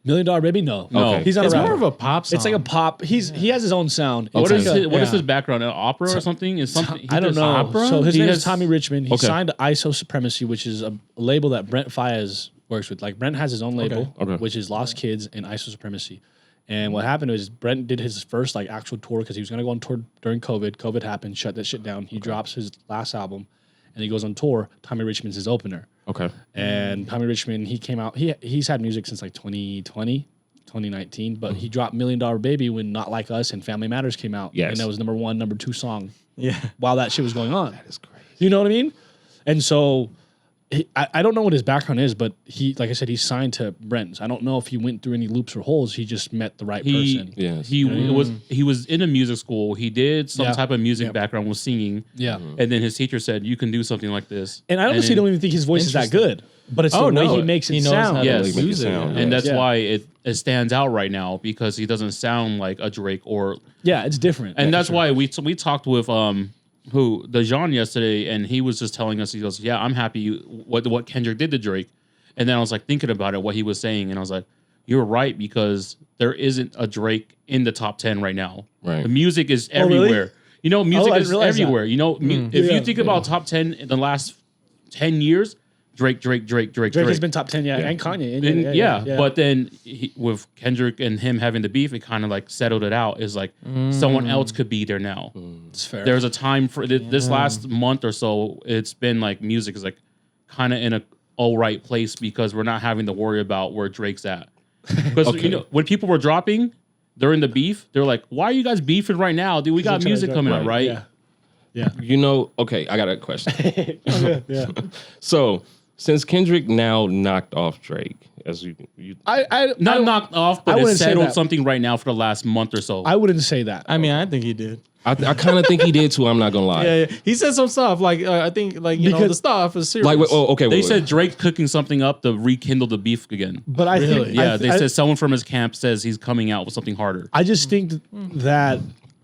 $1 Million Baby? No. No. He's not It's a rapper. more of a pop song. It's like a pop. He has his own sound. What It's is like what is his background? An opera or something? Is something? he I don't does know. Opera? So his He name has- is Tommy Richmond. He Okay. signed to ISO Supremacy, which is a label that Brent Faiyaz works with. Like Brent has his own label, Okay. which is Lost Kids and ISO Supremacy. And what happened is Brent did his first actual tour because he was going to go on tour during COVID. COVID happened, shut that shit down. He drops his last album. and he goes on tour. Tommy Richmond's his opener. Okay. And Tommy Richmond, he came out. He's had music since like 2020, 2019, but he dropped $1 Million Baby when Not Like Us and Family Matters came out. Yes. And that was number 1, number 2 song. Yeah. While that shit was going on. That is crazy. You know what I mean? And so I don't know what his background is, but he, like I said, he's signed to Brent's. I don't know if he went through any loops or holes. He just met the right person. Yes. He was in a music school. He did some Yeah. type of music background, was singing. Yeah. And then his teacher said, "You can do something like this." And I honestly don't even think his voice is that good, but it's the way he makes it he knows sound. how to Yes. use it. sound. And that's Yeah. why it stands out right now, because he doesn't sound like a Drake or, Yeah, it's different. and that's why we talked with the Jean yesterday, and he was just telling us, he goes, "Yeah, I'm happy what Kendrick did to Drake." And then I was like thinking about it, what he was saying, and I was like, "You're right, because there isn't a Drake in the top 10 right now. Right. The music is Oh, really? everywhere. You know, music I is didn't realize everywhere. that. You know, if you think about top 10 in the last 10 years, Drake. Drake has been top 10, and Kanye. And yeah, but then with Kendrick and him having the beef, it kind of like settled it out. It's like someone else could be there now. it's fair. There's a time for this last month or so. It's been like music is like kind of in a all right place, because we're not having to worry about where Drake's at. Because you know, when people were dropping during the beef, they're like, "Why are you guys beefing right now, dude? We got music coming up, right?" Yeah. You know, okay, I got a question. Yeah. So, since Kendrick now knocked off Drake, as you Not knocked off, I but it wouldn't say settled that. something right now for the last month or so. I wouldn't say that. I mean, I think he did. I kind of think he did too. I'm not gonna lie. Yeah, he said some stuff like I think like you know Because- the stuff is serious. Like, okay. They said Drake cooking something up to rekindle the beef again. But I Really? think Yeah, they said someone from his camp says he's coming out with something harder. I just think that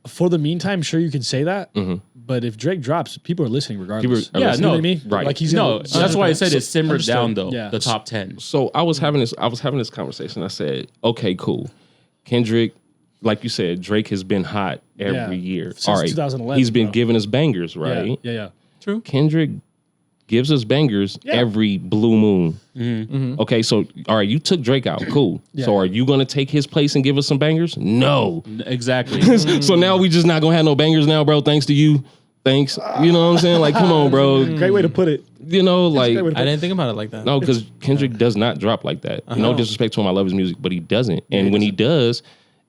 for the meantime, sure you can say that. But if Drake drops, people are listening regardless. People are Yeah, listening. You know what I mean? Right. Like he's No, gonna- that's why I said it simmered Understood. down though. Yeah. The top 10. So I was having this conversation. I said, okay, cool. Kendrick, like you said, Drake has been hot every year. Since All right, 2011, he's been bro. giving us bangers, right? Yeah. True. Kendrick gives us bangers every blue moon. Okay, so all right, you took Drake out, cool. Yeah. So are you gonna take his place and give us some bangers? No. Exactly. So now we just not gonna have no bangers now, bro. Thanks to you. Thanks. You know what I'm saying? Like, come on, bro. Great way to put it. You know, like great way to I didn't think about it like that. no, because Kendrick does not drop like that. No disrespect to him, I love his music, but he doesn't. And when he does,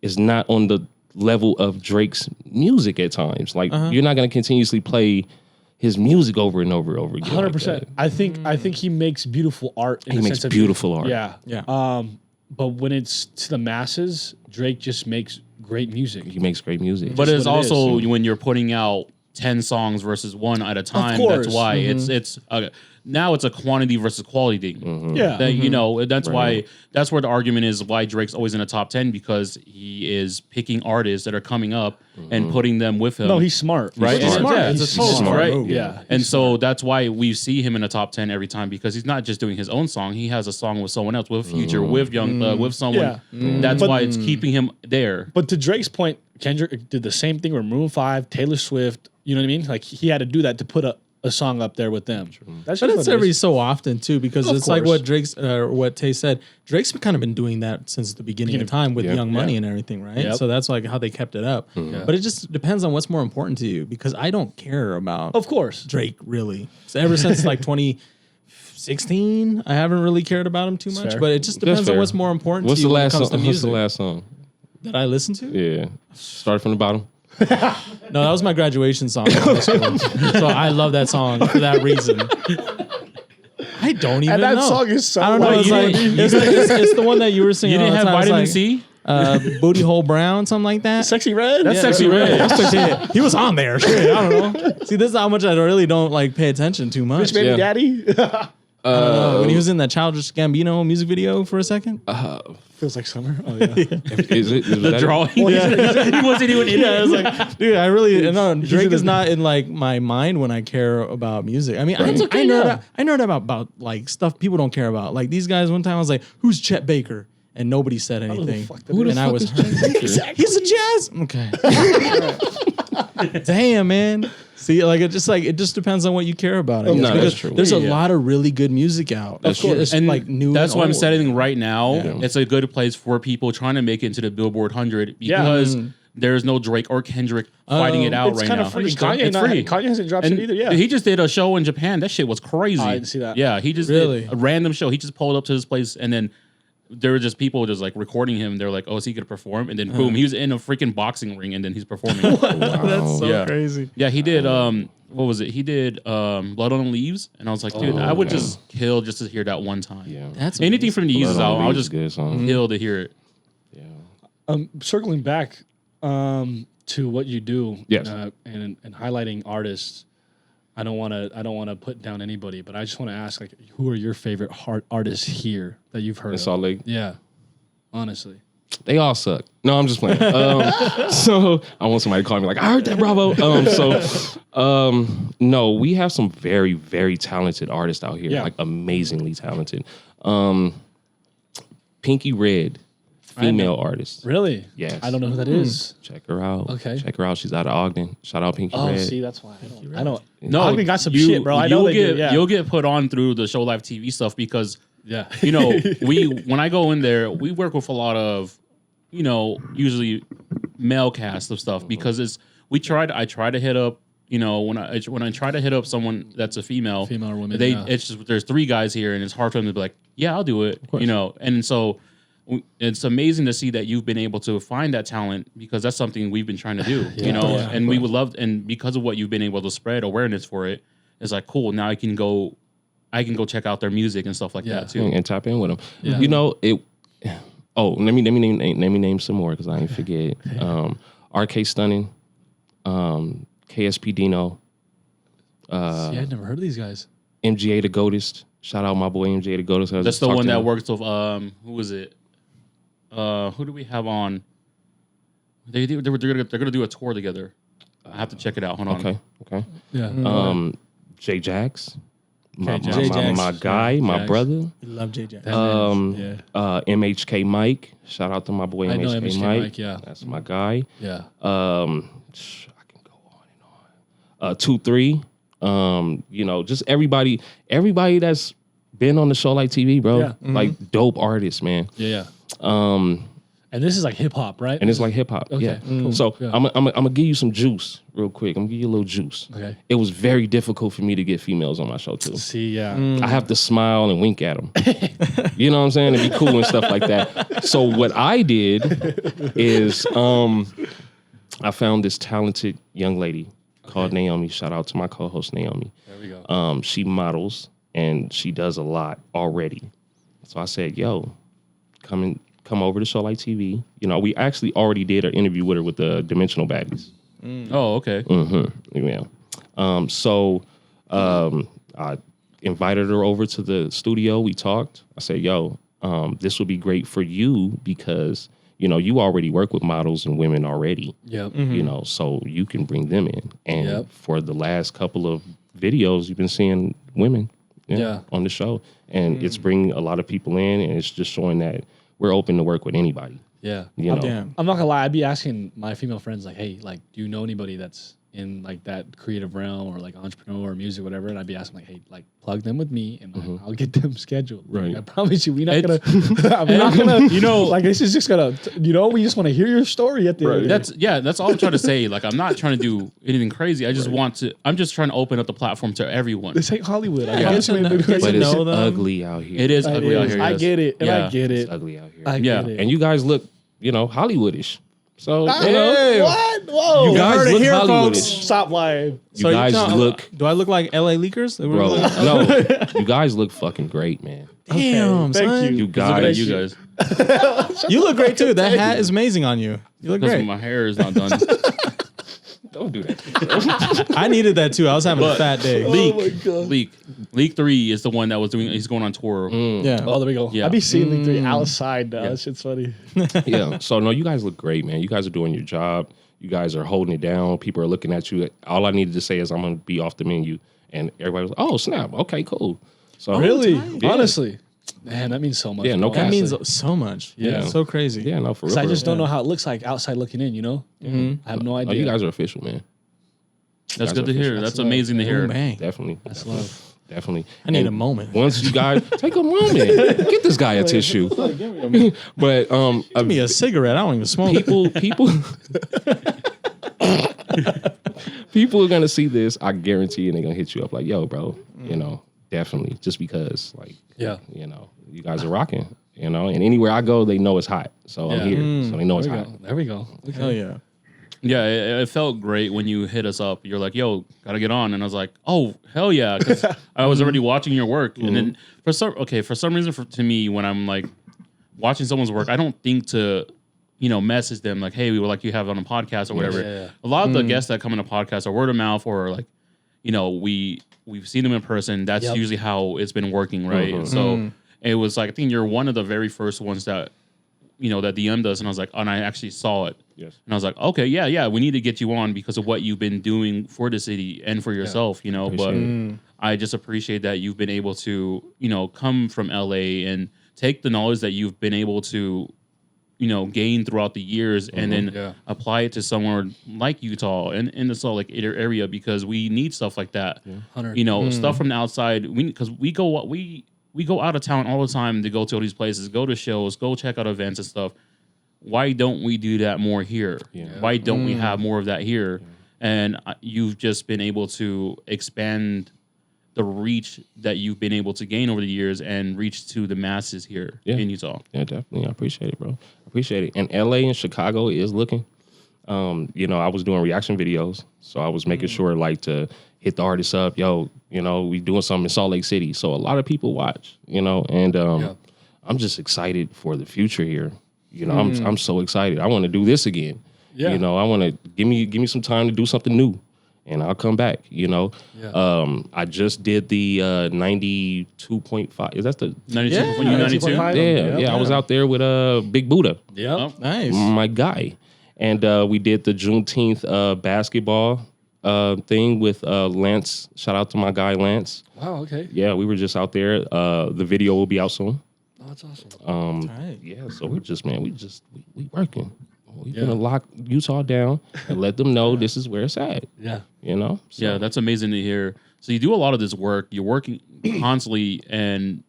it's not on the level of Drake's music at times. Like you're not gonna continuously play his music over and over and over again. 100%. I think he makes beautiful art. In He the makes sense of beautiful art. Yeah. Yeah. But when it's to the masses, Drake just makes great music. He makes great music. But it's what it also when you're putting out 10 songs versus one at a time. course. That's why it's now it's a quantity versus quality thing. Yeah. That, you know, that's why that's where the argument is why Drake's always in the top 10, because he is picking artists that are coming up and putting them with him. No, he's smart. right. He's And smart. yeah, He's it's a total smart. right. Yeah. And so that's why we see him in the top 10 every time, because he's not just doing his own song. He has a song with someone else, with Future, with Young Thug, with someone. Yeah. That's But- why it's keeping him there. But to Drake's point, Kendrick did the same thing with Maroon 5, Taylor Swift. You know what I mean? Like he had to do that to put a song up there with them. That's But just it's what it every is. so often too, because Of it's like course. what what Tay said. Drake's kind of been doing that since the beginning of time with Young Money and everything, right? Yep. So that's like how they kept it up. But it just depends on what's more important to you, because I don't care about Of course. Drake really. So ever since like 2016, I haven't really cared about him too much. fair. But it just depends on fair. what's more important What's to the you when it last comes song? to What's the music last song? that I listened to. Yeah. Start from the bottom. No, that was my graduation song in high school. So I love that song for that reason. I don't even And that know. song is so I don't know. white. It's, like, it's the one that you were singing. You didn't all the have time. It's vitamin like, C? Booty Hole Brown, something like that. Sexy Red? That's Sexy Red. Shit. He was on there. Shit, I don't know. See, this is how much I really don't like pay attention too much. Rich Baby Yeah. Daddy? When he was in that Childish Gambino music video for a second. Feels like summer. Oh, yeah. Is The drawing. He wasn't even in Yeah, I it. was like, dude, I really no. Drake is not in like my mind when I care about music. I mean, I nerd about like stuff people don't care about. Like these guys. One time I was like, "Who's Chet Baker?" And nobody said anything. fuck that is. And I was hurt. He's a jazz. Okay. Damn, man. See, like it just depends on what you care about. I guess, No, that's because true. there's a Yeah. lot of really good music out. That's true. It's And like new. that's and why I'm old. setting right now. Yeah. It's a good place for people trying to make it into the Billboard 100, because there's no Drake or Kendrick fighting it out It's right kind now. of free. It's Kanye hasn't dropped And shit either. Yeah, he just did a show in Japan. That shit was crazy. I didn't see that. Yeah, he just did a random show. He just pulled up to this place, and then there were just people just like recording him. They're like, "Oh, is he gonna perform?" And then boom, he was in a freaking boxing ring, and then he's performing. That's so crazy. Yeah, he did. What was it? He did Blood on the Leaves, and I was like, dude, I would just kill just to hear that one time. Yeah. That's Anything from the Yeezus album, I would just good song. kill to hear it. Yeah. Circling back to what you do, Yes. and highlighting artists. I don't want to put down anybody, but I just want to ask, like, who are your favorite artists here that you've heard In of? Salt Lake. Yeah, honestly. They all suck. No, I'm just playing. So I want somebody to call me like, I heard that, bravo. No, we have some very, very talented artists out here, like amazingly talented. Pinky Red, female artist. Really? Yes. I don't know who that is. Check her out. Okay. Check her out. She's out of Ogden. Shout out Pinky Oh, Red. see, that's why I don't. No, Ogden got some shit, bro. I know you'll they get do, yeah. you'll get put on through the Show Live TV stuff because Yeah. when I go in there, we work with a lot of usually male cast of stuff because I try to hit up when I try to hit up someone that's a female or woman, it's just there's 3 guys here and it's hard for them to be like, yeah, I'll do it, and so it's amazing to see that you've been able to find that talent because that's something we've been trying to do, and we would love, and because of what you've been able to spread awareness for it, it's like, cool, now I can go check out their music and stuff like that too, and tap in with them. Yeah. Let me name some more because I ain't forget. RK Stunning, KSP Dino, See, I'd never heard of these guys. MGA the Goatist. Shout out my boy MGA the Goatist. That's the one that works with who was it? Who do we have on? They're gonna do a tour together. I have to check it out. Hold on. Okay. Yeah. J Jax. My Jax. guy, my Jax. brother. We love JJ. MHK Mike. Shout out to my boy I know MHK MHK Mike. Mike, yeah. That's my guy. Yeah. I can go on and on. 2-3. Just everybody that's been on the show like TV, bro. Yeah. Like dope artists, man. Yeah. And this is like hip hop, right? And it's like hip hop. Okay, Yeah. cool. So Yeah. I'm gonna give you some juice real quick. I'm gonna give you a little juice. Okay. It was very difficult for me to get females on my show too. See, yeah. I have to smile and wink at them. You know what I'm saying? And be cool and stuff like that. So what I did is I found this talented young lady called Naomi. Shout out to my co-host Naomi. There we go. She models and she does a lot already. So I said, yo, come over to Show Like TV. We actually already did an interview with her with the Dimensional Baddies. Oh, okay. Mm-hmm. Yeah. So I invited her over to the studio. We talked. I said, yo, this would be great for you because, you already work with models and women already. Yep. So you can bring them in. And Yep. for the last couple of videos, you've been seeing women Yeah. on the show. And it's bringing a lot of people in, and it's just showing that we're open to work with anybody. Yeah. Damn. I'm not gonna lie. I'd be asking my female friends like, "Hey, like, do you know anybody that's in like that creative realm or like entrepreneur or music, whatever?" And I'd be asking like, "Hey, like, plug them with me, and I'll get them scheduled." Like, Right. I promise you, we're not gonna. I'm not gonna. Like, this is just gonna. We just want to hear your story at the end. That's all I'm trying to say. Like, I'm not trying to do anything crazy. I'm just trying to open up the platform to everyone. This ain't Hollywood. I Yeah. guess you ain't But doing But it. it's know them. ugly out here. It is ugly out here. I yes. get it, and Yeah. I get It's it. ugly out here. I Yeah. get it. And you guys look, Hollywoodish. So, Hey, what? Whoa! you guys heard it look here, Hollywoodish. folks. Stop lying. You guys look, Do I look like LA leakers? bro. No, you guys look fucking great, man. Damn, Thank son. you. You Look at guys, you guys. You look great too. That hat is amazing on you. You look Because great. my hair is not done. don't do that. I needed that too. I was having a fat day. Leak 3 is the one that was doing. He's going on tour. Yeah. Oh, there we go. Yeah. I be seeing Link 3 outside now. That shit's funny. Yeah. So no, you guys look great, man. You guys are doing your job. You guys are holding it down. People are looking at you. All I needed to say is I'm gonna be off the menu, and everybody was like, "Oh snap! Okay, cool." So Really? Yeah. Honestly. Man, that means so much. Yeah, no bro. That cap. means so much. Yeah. It's so crazy. Yeah, no, for real. 'Cause I for just real. don't know how it looks like outside looking in, I have no Oh, idea. you guys are official, man. That's guys good to are hear. official. That's amazing to hear. Boom, bang. Definitely. That's love. definitely. I need And a moment. Once you guys take a moment, get this guy a tissue. But Give me a cigarette. I don't even smoke. People are gonna see this. I guarantee you, they're gonna hit you up like, "Yo, bro, definitely." Just because, like, you guys are rocking. And anywhere I go, they know it's hot. So I'm here. So they know it's hot. There we go. Okay. Hell yeah. Yeah, it felt great when you hit us up. You're like, "Yo, gotta get on," and I was like, "Oh, hell yeah!" Because I was already watching your work, and then for some reason, to me, when I'm like watching someone's work, I don't think to message them like, "Hey, we would like you to have it on a podcast or whatever." Yeah. A lot of the guests that come on a podcast are word of mouth or like, we've seen them in person. That's usually how it's been working, right? So it was like I think you're one of the very first ones that that DM'd us, and I was like, and I actually saw it. Yes. And I was like, okay, yeah, we need to get you on because of what you've been doing for the city and for yourself, But I just appreciate that you've been able to, come from LA and take the knowledge that you've been able to, gain throughout the years and then apply it to somewhere like Utah and in the Salt Lake area because we need stuff like that. Stuff from the outside. Because we go out of town all the time to go to all these places, go to shows, go check out events and stuff. Why don't we do that more here? Yeah. Why don't we have more of that here? Yeah. And you've just been able to expand the reach that you've been able to gain over the years and reach to the masses here in Utah. Yeah, definitely. I appreciate it, bro. I appreciate it. And LA and Chicago is looking. I was doing reaction videos, so I was making sure like to hit the artists up, we doing something in Salt Lake City. So a lot of people watch, and I'm just excited for the future here. I'm so excited. I want to do this again. Yeah. I want to give me some time to do something new, and I'll come back. I just did the 92.5. Is that the 92? 92? Yeah. I was out there with Big Buddha. Yeah, oh, nice. My guy, and we did the Juneteenth basketball thing with Lance. Shout out to my guy Lance. Wow. Okay. Yeah, we were just out there. The video will be out soon. Oh, that's awesome. Right. Yeah, so we're just, man, we working. We're gonna lock Utah down and let them know this is where it's at. Yeah. So. Yeah, that's amazing to hear. So you do a lot of this work. You're working constantly, and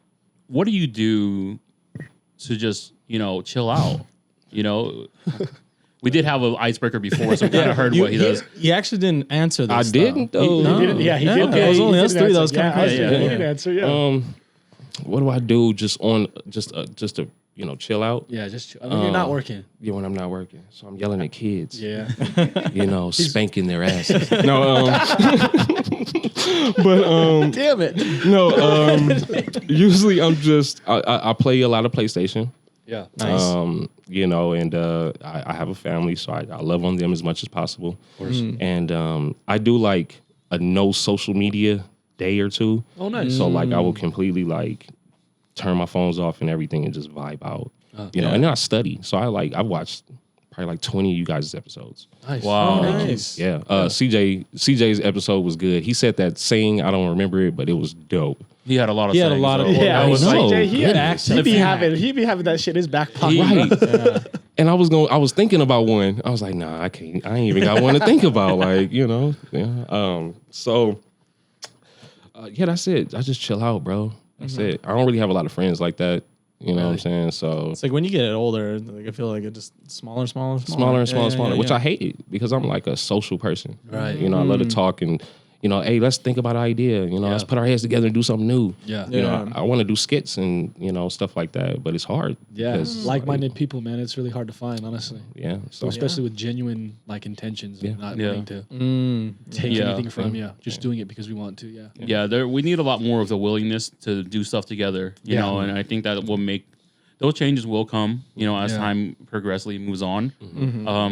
what do you do to just chill out? We did have an icebreaker before, so we kind of heard what he does. You actually didn't answer this. I didn't though. He didn't. Yeah, he did. Okay. It was only us three. That was kind of crazy. Yeah, he didn't answer. Yeah. What do I do just to chill out? Yeah, when you're not working. Yeah, when I'm not working. So I'm yelling at kids. Yeah. Spanking their asses. No, but damn it. No, usually I play a lot of PlayStation. Yeah. Nice. And I have a family, so I love on them as much as possible. Of course. And I do like a no social media day or two. Oh, nice. So like I will completely like turn my phones off and everything and just vibe out. And then I study. So I've watched probably like 20 of you guys' episodes. Nice. Wow. Nice. Yeah. CJ's episode was good. He said that saying, I don't remember it, but it was dope. He had a lot of. Yeah, I was CJ, like, he be having that shit in his back pocket. Right. And I was thinking about one. I was like, nah, I can't. I ain't even got one to think about. Like, Yeah. So that's it. I just chill out, bro. That's it. I don't really have a lot of friends like that. You know what I'm saying? So it's like when you get older, like I feel like it just smaller, which I hate it because I'm like a social person. Right. I love to talk and hey, let's think about an idea. Let's put our heads together and do something new. Yeah. I want to do skits and stuff like that, but it's hard. Yeah, like-minded people, man, it's really hard to find, honestly. Yeah. So especially with genuine like intentions and not wanting to take anything from just doing it because we want to. Yeah. Yeah, we need a lot more of the willingness to do stuff together. You know, and I think that will make those changes will come. As time progressively moves on.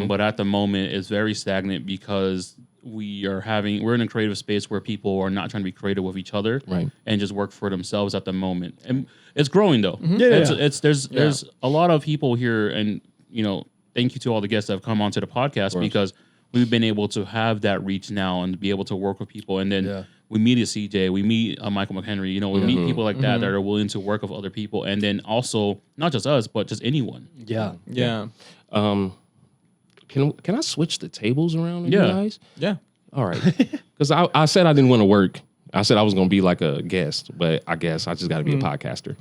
But at the moment, it's very stagnant because we're in a creative space where people are not trying to be creative with each other and just work for themselves at the moment. And it's growing though. There's a lot of people here, and thank you to all the guests that have come onto the podcast because we've been able to have that reach now and be able to work with people. And then we meet a CJ, we meet a Michael McHenry, we meet people like that are willing to work with other people. And then also not just us, but just anyone. Yeah. Can I switch the tables around with you guys? Yeah. All right. Because I said I didn't want to work I said I was going to be like a guest, but I guess I just got to be a podcaster.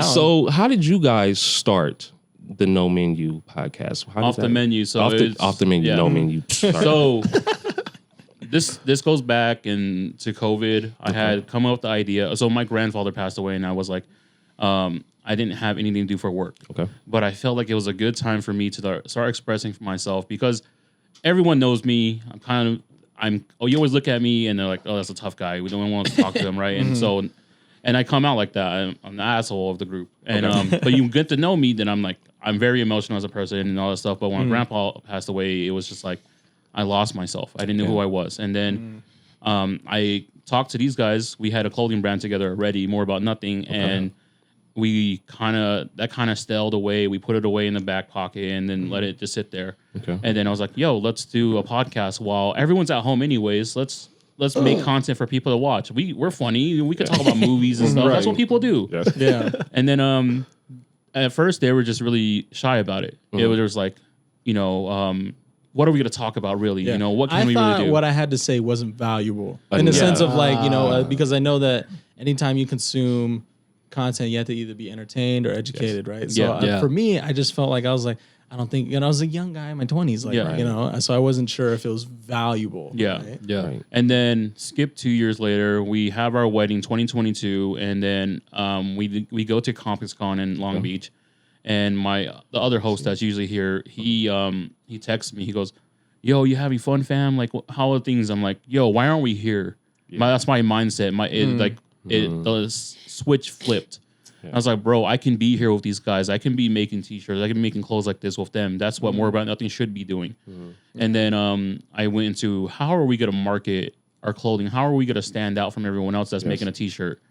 So how did you guys start the No Menu podcast? Off the menu. So off the menu, No Menu. So this goes back into COVID. I had come up with the idea. So my grandfather passed away, and I was like, I didn't have anything to do for work. Okay. But I felt like it was a good time for me to start expressing for myself because everyone knows me. You always look at me and they're like, oh, that's a tough guy. We don't want to talk to him, right? And so, and I come out like that. I'm the asshole of the group. And but you get to know me, then I'm very emotional as a person and all that stuff. But when my grandpa passed away, it was just like I lost myself. I didn't know who I was. And then I talked to these guys. We had a clothing brand together already, More About Nothing, and we kind of stalled away. We put it away in the back pocket and then let it just sit there. Okay. And then I was like, yo, let's do a podcast while everyone's at home anyways. Let's make content for people to watch. We're funny. We could talk about movies and stuff. Right. That's what people do. Yes. Yeah. And then at first they were just really shy about it. It was just like, what are we going to talk about really? Yeah. What can we really do? What I had to say wasn't valuable in the sense of like, because I know that anytime you consume content, you have to either be entertained or educated, right? So for me, I just felt like I was like, I don't think, I was a young guy in my 20s, like, so I wasn't sure if it was valuable. Yeah. Right? Yeah. Right. And then skip 2 years later, we have our wedding 2022. And then we go to ComplexCon in Long Beach. And the other host that's usually here, he texts me, he goes, yo, you having fun, fam? Like, how are things? I'm like, yo, why aren't we here? That's my mindset. The switch flipped. Yeah. I was like, bro, I can be here with these guys. I can be making t-shirts. I can be making clothes like this with them. That's what More About Nothing should be doing. And then I went into how are we going to market our clothing? How are we going to stand out from everyone else that's making a t-shirt?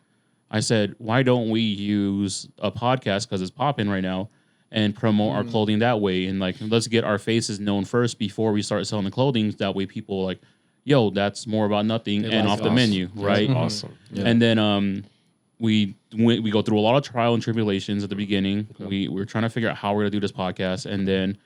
I said, why don't we use a podcast, because it's popping right now, and promote our clothing that way? And like, let's get our faces known first before we start selling the clothing. That way people like, yo, that's More About Nothing and off the menu, right? Awesome. Yeah. And then we go through a lot of trial and tribulations at the beginning. We were trying to figure out how we're gonna do this podcast, and then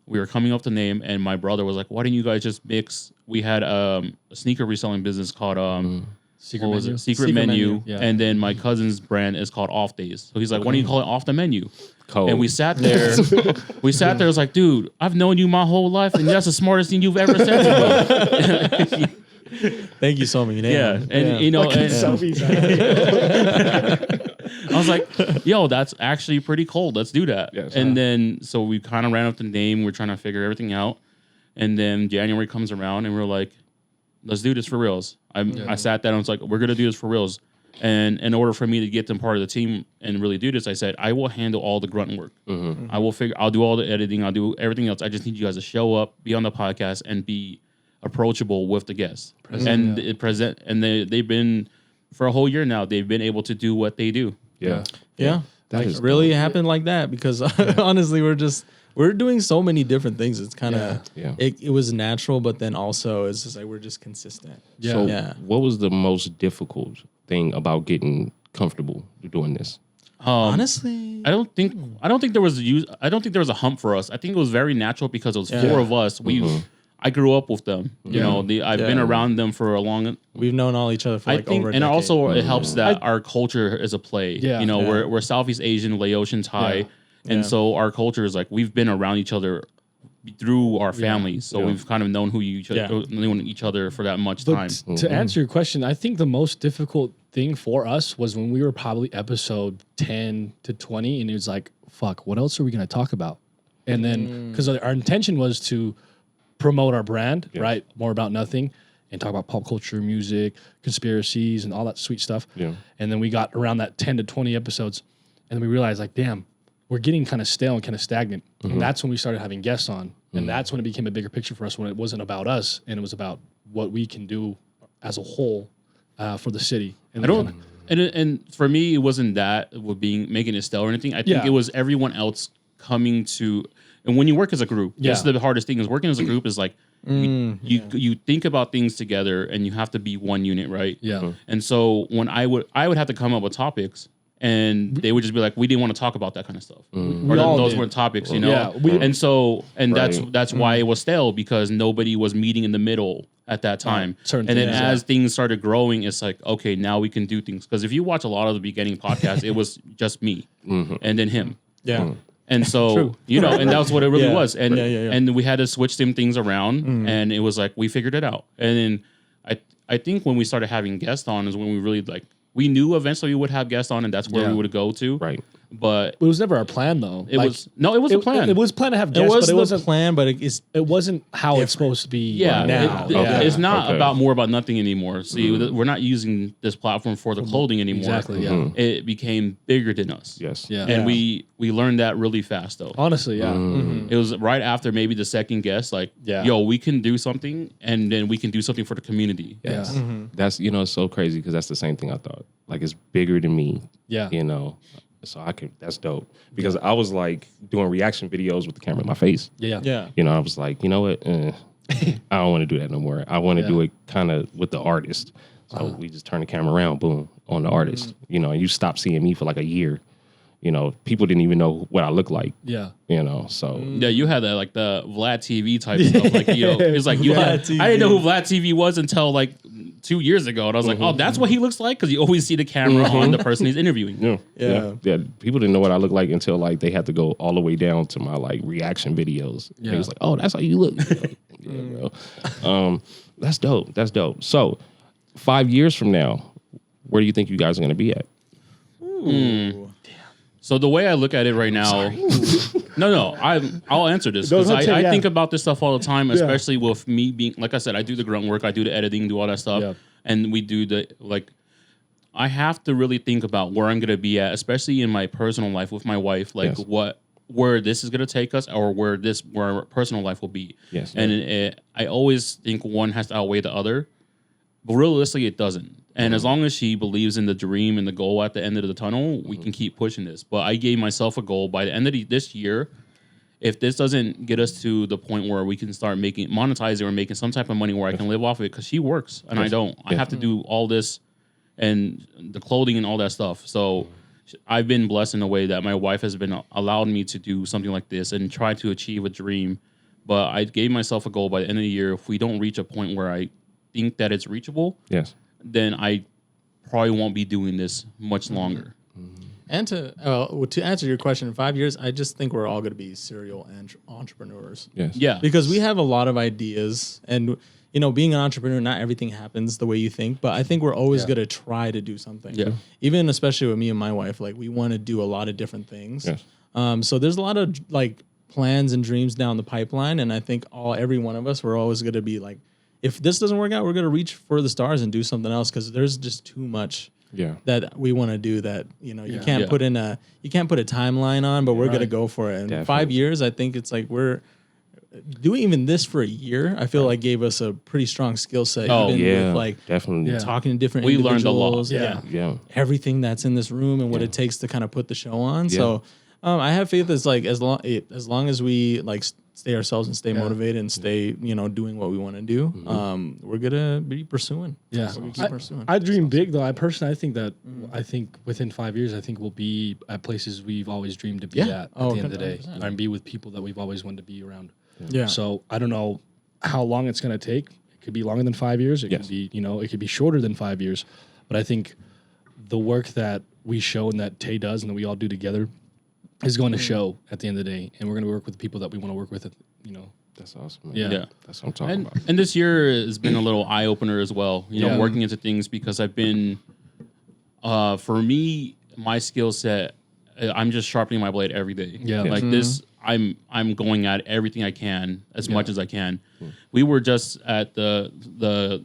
we were coming up with the name. And my brother was like, "Why didn't you guys just mix?" We had a sneaker reselling business called Secret Menu. Yeah. And then my cousin's brand is called Off Days. So he's like, "Why don't you call it Off the Menu?" Cold. And we sat there. It was like, dude, I've known you my whole life, and that's the smartest thing you've ever said to me. Thank you so much. Yeah, and I was like, yo, that's actually pretty cold. Let's do that. Yes, and then so we kind of ran up the name. We're trying to figure everything out, and then January comes around, and we're like, let's do this for reals. I sat down and was like, we're gonna do this for reals. And in order for me to get them part of the team and really do this, I said, I will handle all the grunt work. I'll do all the editing. I'll do everything else. I just need you guys to show up, be on the podcast, and be approachable with the guests. They've been for a whole year now. They've been able to do what they do. Yeah. That is really happened like that because honestly, we're doing so many different things. It's kind of it was natural, but then also it's just like we're just consistent. So what was the most difficult thing about getting comfortable doing this? Honestly, I don't think there was a hump for us. I think it was very natural because it was four of us. I grew up with them. I've been around them for a long. We've known all each other for over a decade. And also it helps that our culture is a play. We're Southeast Asian, Laotian, Thai, and so our culture is like we've been around each other through our families, so we've kind of known known each other for that much time. To answer your question, I think the most difficult thing for us was when we were probably episode 10 to 20, and it was like, fuck, what else are we going to talk about? And then because our intention was to promote our brand, right? More About Nothing, and talk about pop culture, music, conspiracies, and all that sweet stuff. Yeah. And then we got around that 10 to 20 episodes, and then we realized, like, damn, we're getting kind of stale and kind of stagnant. And that's when we started having guests on. And that's when it became a bigger picture for us, when it wasn't about us, and it was about what we can do as a whole for the city. And and for me, it wasn't that with making it stale or anything. I think it was everyone else coming to. And when you work as a group, that's the hardest thing is working as a group is like you think about things together and you have to be one unit, right? Yeah. And so when I would have to come up with topics, and they would just be like, we didn't want to talk about that kind of stuff, or all those did. weren't topics, you Yeah, know. And Right. that's why it was stale, because nobody was meeting in the middle at that time. certain And then things, as things started growing, it's like, okay, now we can do things. Because if you watch a lot of the beginning podcasts, it was just me and then him. Yeah. And so, you know, and that's what it really Yeah. was. And Yeah. and we had to switch some things around, and it was like we figured it out. And then I think when we started having guests on is when we really like, we knew eventually we would have guests on, and that's where we would go to. Right. But It was never our plan, though. it was a plan. It was planned to have It guests, was but it the wasn't. plan, but it's It wasn't how it's supposed to be. Yeah, now. it's not Okay. about more about nothing anymore. See, we're not using this platform for the clothing anymore. Exactly. Yeah. It became bigger than us. Yes. Yeah. And we learned that really fast though. Honestly, yeah. It was right after maybe the second guest, like, Yeah. yo, we can do something, and then we can do something for the community. Yeah. That's, you know, it's so crazy because that's the same thing I thought. Like, it's bigger than me. Yeah. You know, so that's dope. Because I was like doing reaction videos with the camera in my face. Yeah. yeah. You know, I was like, you know what? I don't want to do that no more. I want to do it kind of with the artist. So we just turn the camera around, boom, on the artist. You know, and you stop seeing me for like a year. You know, people didn't even know what I looked like. Yeah. You know, so Yeah, you had that like the Vlad TV type stuff. Like, you know, it's like you Vlad had. TV. I didn't know who Vlad TV was until like 2 years ago, and I was like, oh, that's what he looks like, because you always see the camera on the person he's interviewing. yeah. People didn't know what I looked like until like they had to go all the way down to my like reaction videos. Yeah. It was like, oh, that's how you look. Yeah, bro. That's dope. That's dope. So 5 years from now, where do you think you guys are going to be at? So the way I look at it right now, I'll answer this, because I think about this stuff all the time, especially with me being, like I said, I do the grunt work, I do the editing, do all that stuff, and we do the, like, I have to really think about where I'm going to be at, especially in my personal life with my wife, like where this is going to take us, or where our personal life will be. Yes. And I always think one has to outweigh the other, but realistically it doesn't. And as long as she believes in the dream and the goal at the end of the tunnel, we can keep pushing this. But I gave myself a goal by the end of this year. If this doesn't get us to the point where we can start monetizing or making some type of money where I can live off of it, because she works and I don't. I have to do all this and the clothing and all that stuff. So I've been blessed in a way that my wife has been allowed me to do something like this and try to achieve a dream. But I gave myself a goal by the end of the year. If we don't reach a point where I think that it's reachable, then I probably won't be doing this much longer. And to answer your question, in 5 years, I just think we're all going to be serial entrepreneurs. Yes. Yeah. Because we have a lot of ideas, and you know, being an entrepreneur, not everything happens the way you think, but I think we're always going to try to do something. Yeah. Even especially with me and my wife, like we want to do a lot of different things. Yes. So there's a lot of like plans and dreams down the pipeline, and I think every one of us, we're always going to be like, if this doesn't work out, we're going to reach for the stars and do something else, because there's just too much that we want to do that, you know, you can't put a timeline on, but we're going to go for it. And 5 years, I think it's like we're doing even this for a year. I feel like gave us a pretty strong skill set. With like definitely. talking to different We learned a lot. individuals, everything that's in this room and what it takes to kind of put the show on. So I have faith as like as long as we like stay ourselves and stay motivated and stay, you know, doing what we want to do, we're gonna be pursuing. Yeah. We're gonna keep pursuing. I dream big though. I think that I think within 5 years, I think we'll be at places we've always dreamed to be at the end of the day, 100%. and be with people that we've always wanted to be around. Yeah. So I don't know how long it's going to take. It could be longer than 5 years. It could be, you know, it could be shorter than 5 years. But I think the work that we show and that Tay does and that we all do together is going to show at the end of the day. And we're going to work with the people that we want to work with, you know. That's awesome. Man. Yeah. That's what I'm talking about. And this year has been a little eye opener as well, you know, working into things, because I've been, for me, my skill set, I'm just sharpening my blade every day. Yeah. Like this, I'm going at everything I can as much as I can. We were just at the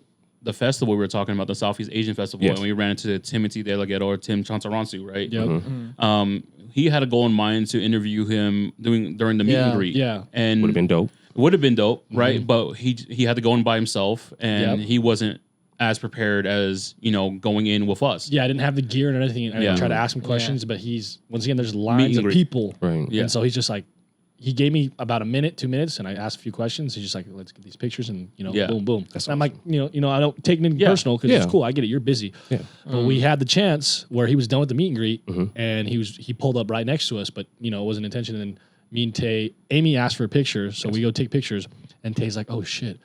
festival we were talking about, the Southeast Asian Festival, and we ran into Timothy De La Ghetto, or Tim Chantaransu, right? Yep. He had a goal in mind to interview him during the meet and greet. Yeah. And Would have been dope. Would have been dope, right? But he had to go in by himself, and he wasn't as prepared as, you know, going in with us. Yeah, I didn't have the gear and anything. I tried to ask him questions, but once again, there's lines of people. Right. And so he's just like, he gave me about a minute, 2 minutes, and I asked a few questions. He's just like, let's get these pictures and, boom, boom. And I'm like, I don't take it personal because it's cool. I get it. You're busy. Yeah. But we had the chance where he was done with the meet and greet and he pulled up right next to us, but, it wasn't intention. And me and Tay, Amy asked for a picture. So we go take pictures and Tay's like, oh shit,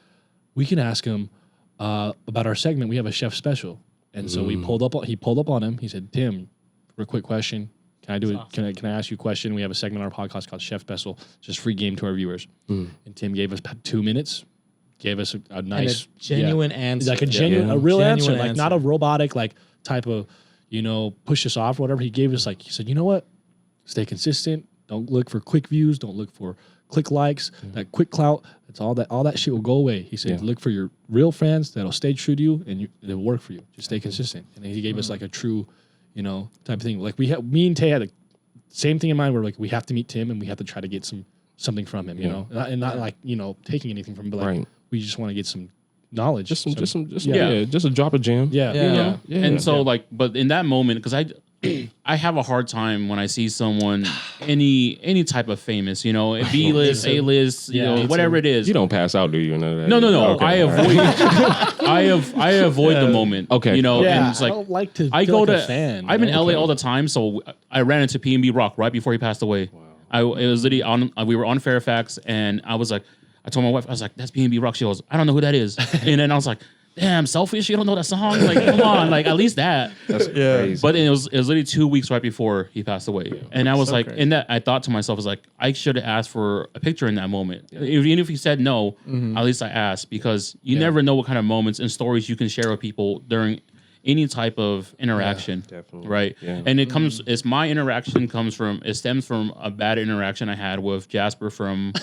we can ask him about our segment. We have a chef special. And so he pulled up on him. He said, Tim, for a quick question. Can I do it? Can I ask you a question? We have a segment on our podcast called Chef Special, just free game to our viewers. And Tim gave us 2 minutes, gave us a nice, and a genuine answer, like a real answer, like not a robotic like type of, push us off or whatever. He gave us he said, you know what? Stay consistent. Don't look for quick views. Don't look for click likes. That quick clout. That's all that shit will go away. He said, look for your real fans that'll stay true to you and it'll work for you. Just stay consistent. And he gave us like a true. Type of thing. Like me and Tay had the same thing in mind where we have to meet Tim and we have to try to get something from him, and not taking anything from him, but we just want to get some knowledge. Just a drop of jam. Yeah. And so but in that moment, because I have a hard time when I see someone, any type of famous, B-list, A-list, whatever it is. You don't pass out, do you? No. Okay. I avoid the moment. Okay. And it's I don't like to. I feel go like to. a fan. I'm in LA all the time, so I ran into P&B Rock right before he passed away. Wow. It was literally we were on Fairfax, and I was like, I told my wife, I was like, that's P&B Rock. She goes, I don't know who that is, and then I was like, damn, Selfish, you don't know that song? Like, come on, at least that. That's crazy. But it was literally 2 weeks right before he passed away. Yeah. And I was crazy. In that, I thought to myself, I should have asked for a picture in that moment. Yeah. Even if he said no, at least I asked, because you never know what kind of moments and stories you can share with people during any type of interaction. Yeah, definitely. Right? Yeah. And it's my interaction it stems from a bad interaction I had with Jasper from...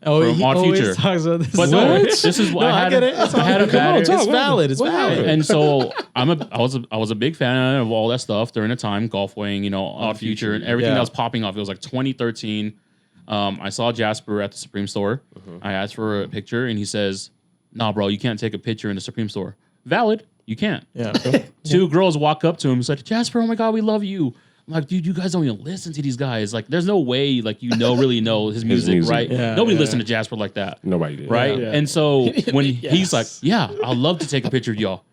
he Odd always Future. talks about this. But no, this is what I get it. I had a bad. It's valid. It's valid. And so I was a big fan of all that stuff during the time, golf weighing, Odd Future, and everything that was popping off. It was like 2013. I saw Jasper at the Supreme store. I asked for a picture, and he says, "Nah, bro, you can't take a picture in the Supreme store." Valid. You can't. Yeah. Two girls walk up to him and said, "Jasper, oh my God, we love you." I'm like, dude, you guys don't even listen to these guys. Like, there's no way, really know his music, right? Yeah, nobody listened to Jasper like that. Nobody did. Right? Yeah. And so when he's like, yeah, I'd love to take a picture of y'all.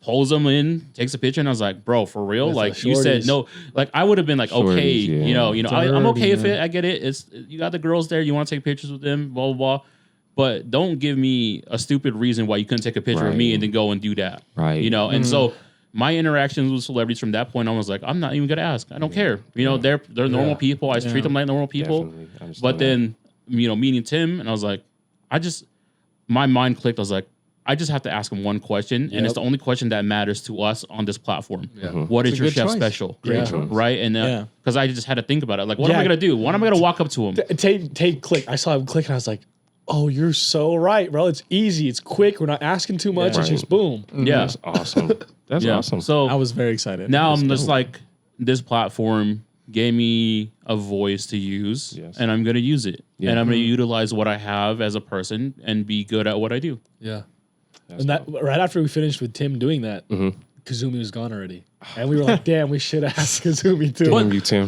Pulls them in, takes a picture, and I was like, bro, for real? That's you said no. I would have been like, okay, I'm okay with it. I get it. You got the girls there. You want to take pictures with them, blah, blah, blah. But don't give me a stupid reason why you couldn't take a picture of me and then go and do that. Right. And so... my interactions with celebrities from that point on was like, I'm not even gonna ask. I don't care. They're normal people. I treat them like normal people. But then, meeting Tim, and I was like, my mind clicked. I was like, I just have to ask him one question, and it's the only question that matters to us on this platform. Yeah. What is your chef special? Great choice. Right? And because I just had to think about it. Like, what am I gonna do? What am I gonna walk up to him? Take click. I saw him click, and I was like, oh, you're so right, bro. It's easy. It's quick. We're not asking too much. It's just boom. Yeah. That's awesome. That's awesome. So I was very excited. Now I'm just like, this platform gave me a voice to use, and I'm going to use it. Yeah. And I'm going to utilize what I have as a person and be good at what I do. Yeah. That's and right after we finished with Tim doing that, Kazumi was gone already. And we were like, damn, we should have asked Kazumi too. Damn you, Tim.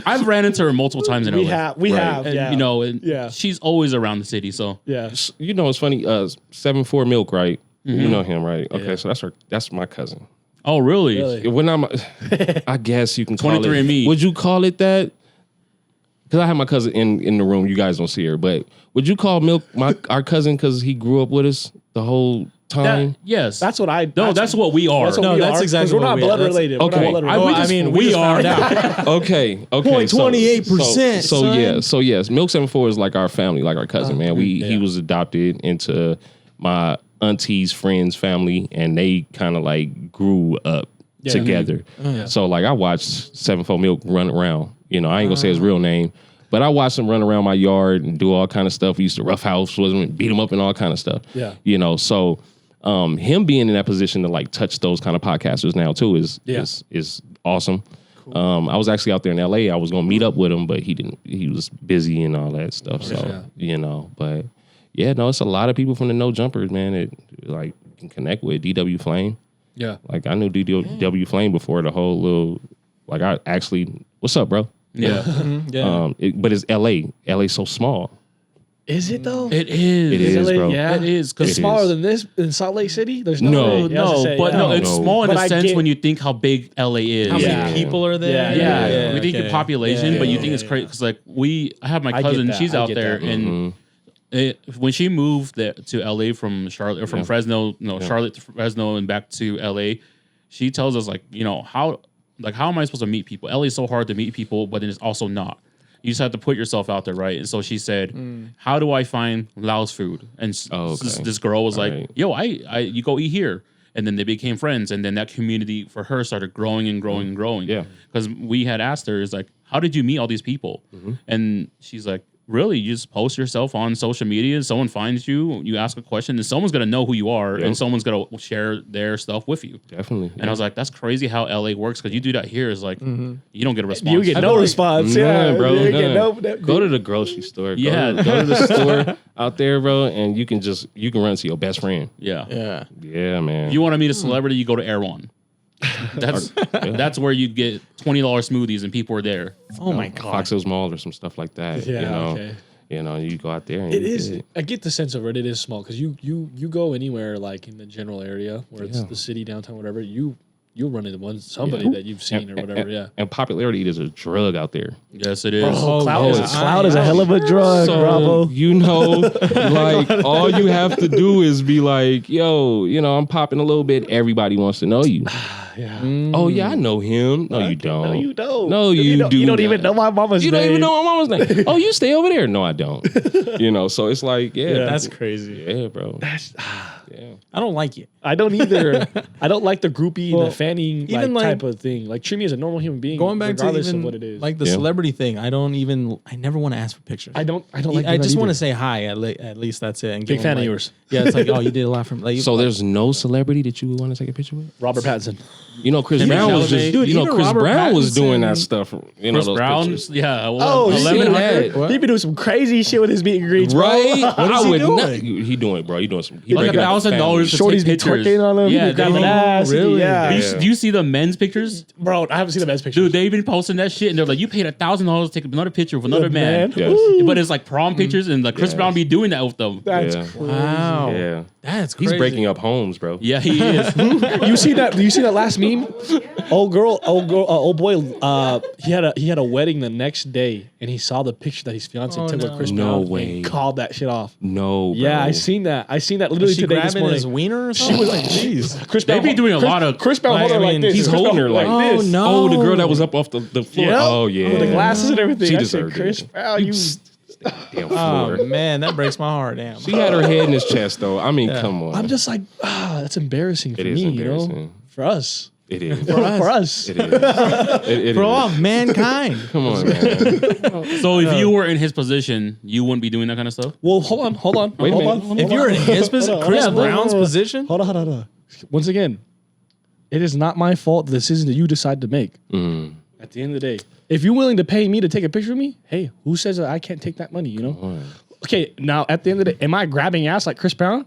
I've ran into her multiple times in LA. We have, and, she's always around the city, so. Yeah. It's funny, 7-4 Milk, right? Mm-hmm. You know him, right? Okay, so that's my cousin. Oh, really? When I guess you can call it. 23andMe. Would you call it that? Because I have my cousin in the room. You guys don't see her, but would you call Milk our cousin because he grew up with us the whole time? Yes. That's what I... that's what we are. That's exactly what we are. We're not blood related. Okay. We are now. Okay. 0.28%. So yes, Milk 7-4 is like our family, like our cousin, man. He was adopted into my auntie's friend's family, and they kind of like grew up together. So like I watched 7-4 Milk run around. I ain't gonna say his real name, but I watched him run around my yard and do all kind of stuff. We used to roughhouse with him, beat him up and all kind of stuff. Yeah. So him being in that position to like touch those kind of podcasters now too is awesome. Cool. I was actually out there in LA. I was gonna meet up with him, but he didn't. He was busy and all that stuff. So but it's a lot of people from the No Jumpers, man. That like can connect with DW Flame. Yeah, like I knew DW Flame before the whole little. Like I actually, what's up, bro? Yeah. Yeah. But it's LA. LA's so small. Is it though? It is. It is, LA, bro. yeah. It is. Because It's smaller than this in Salt Lake City. There's no, No. way. Yeah, I was No, gonna say, but yeah. no, it's No. small in But a I sense get- when you think how big LA is. How Yeah. many people are there? Yeah, we think okay. your population, Yeah, but you yeah, think it's yeah. crazy because like I have my I get cousin, that, she's I out get there, that. and when she moved to LA from Charlotte or from Fresno, Charlotte to Fresno and back to LA, she tells us like, how am I supposed to meet people? LA is so hard to meet people, but then it's also not. You just have to put yourself out there, right? And so she said, "How do I find Laos food?" And this girl was like, Right. "Yo, you go eat here." And then they became friends, and then that community for her started growing and growing and growing. Yeah. Because we had asked her, "Is like, how did you meet all these people?" And she's like, "Really, you just post yourself on social media. Someone finds you, you ask a question, and someone's gonna know who you are, and someone's gonna share their stuff with you." Definitely. And I was like, "That's crazy how LA works because you do that here is like you don't get a response. You get no response. Yeah, Yeah, bro. You get none. no, Go to the grocery store. Yeah. Go to the store out there, bro, and you can run to your best friend. Yeah. Yeah. Yeah, man. If you want to meet a celebrity, you go to Erewhon. That's where you get $20 smoothies and people are there. Oh my god. Fox Hills Mall or some stuff like that. Yeah, okay. You go out there and It you is. get- I get the sense of it. It is small because you go anywhere like in the general area where it's Yeah. the city, downtown, whatever. You'll run into somebody that you've seen or whatever. Yeah. And popularity is a drug out there. Yes, it is. Oh, Cloud, yeah. cloud is a hell of a drug, So, Bravo. like all you have to do is be like, yo, I'm popping a little bit. Everybody wants to know you. Yeah. Oh yeah, I know him. No, you don't. No, you don't. No, you don't, do You don't not. even know my mama's You name. don't even know my mama's name. Oh, you stay over there? No, I don't. So it's like, yeah, That's crazy. yeah, bro. That's- Yeah. I don't like it. I don't either. I don't like the groupie, Well, the fanning even like- type of thing. Like treat me as a normal human being, Going back to regardless even of what it is. like the Yeah. celebrity thing, I never want to ask for pictures. I don't like. I just want to to say hi. At least that's it. And Big give fan them, of like- yours. Yeah, it's like, oh, you did a lot from. Like, So there's no celebrity that you would want to take a picture with? Robert Pattinson. Chris Him and Brown was Chalamet. just, Dude, even Chris Robert Brown was doing Pattinson- that stuff. Chris those Brown, pictures. yeah. Oh, you seen 1100. What? He been doing some crazy shit with his meet and greets, bro. Right? What is he doing? He doing it, bro. He doing some. He Like breaking up the $1,000 family. to Shorty's take be pictures. twerking on him. Yeah, Yeah, grabbing they- ass. really? Yeah. Do you see the men's pictures? Bro, I haven't seen the best pictures. Dude, they've been posting that shit, and they're like, "You paid $1,000 to take another picture with another man." Yes. But it's like prom pictures, and like Chris Yes. Brown be doing that with them. That's Yeah. crazy. Wow. Yeah. That's He's crazy. breaking up homes, bro. Yeah, he is. You see that last meme? Old boy. He had a wedding the next day, and he saw the picture that his fiance Oh, took with no. Chris No Brown. way. And called that shit off. No, bro. Yeah, I seen that. I seen that literally Was she today this grabbing morning. his wiener or something? Like, jeez. Chris They Brown, be doing a lot of- Chris Brown like, holding her I like mean, this. he's Chris holding Brown her like Oh, this. no. Oh, the girl that was up off the floor. Yeah. Oh, yeah. With the glasses and everything. She I said, deserved Chris it. Brown, you. Damn Oh floor. man, that breaks my heart. Damn. She had her head in his chest, though. I mean, come on. I'm just like, that's embarrassing for It is me, you know? embarrassing. For us. It is. For us. It is. It For is. all of mankind. Come on, man. So if you were in his position, you wouldn't be doing that kind of stuff. Well, hold on. Wait a minute. If you're in his position, Chris Brown's position, Hold on. Once again, it is not my fault the decision that you decide to make. At the end of the day, if you're willing to pay me to take a picture of me, hey, who says that I can't take that money? You know. Okay, now at the end of the day, am I grabbing ass like Chris Brown?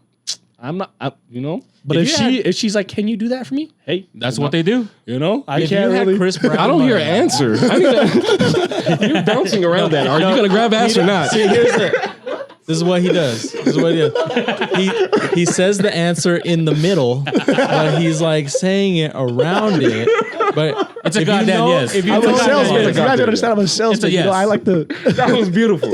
I'm not. But If you if she's like, can you do that for me? Hey, That's what they do. you know. I if you can't had really. Chris Brown, I don't hear an money- answer. I need a, you're bouncing around that. Are you going to grab ass or not? See, this is what he does. This is what he does. He says the answer in the middle, but he's like saying it around it. But It's a if you goddamn know- yes. If you I'm know a that- salesman. yeah. You guys understand? I'm a salesman. yes. You know, I like the. That was beautiful.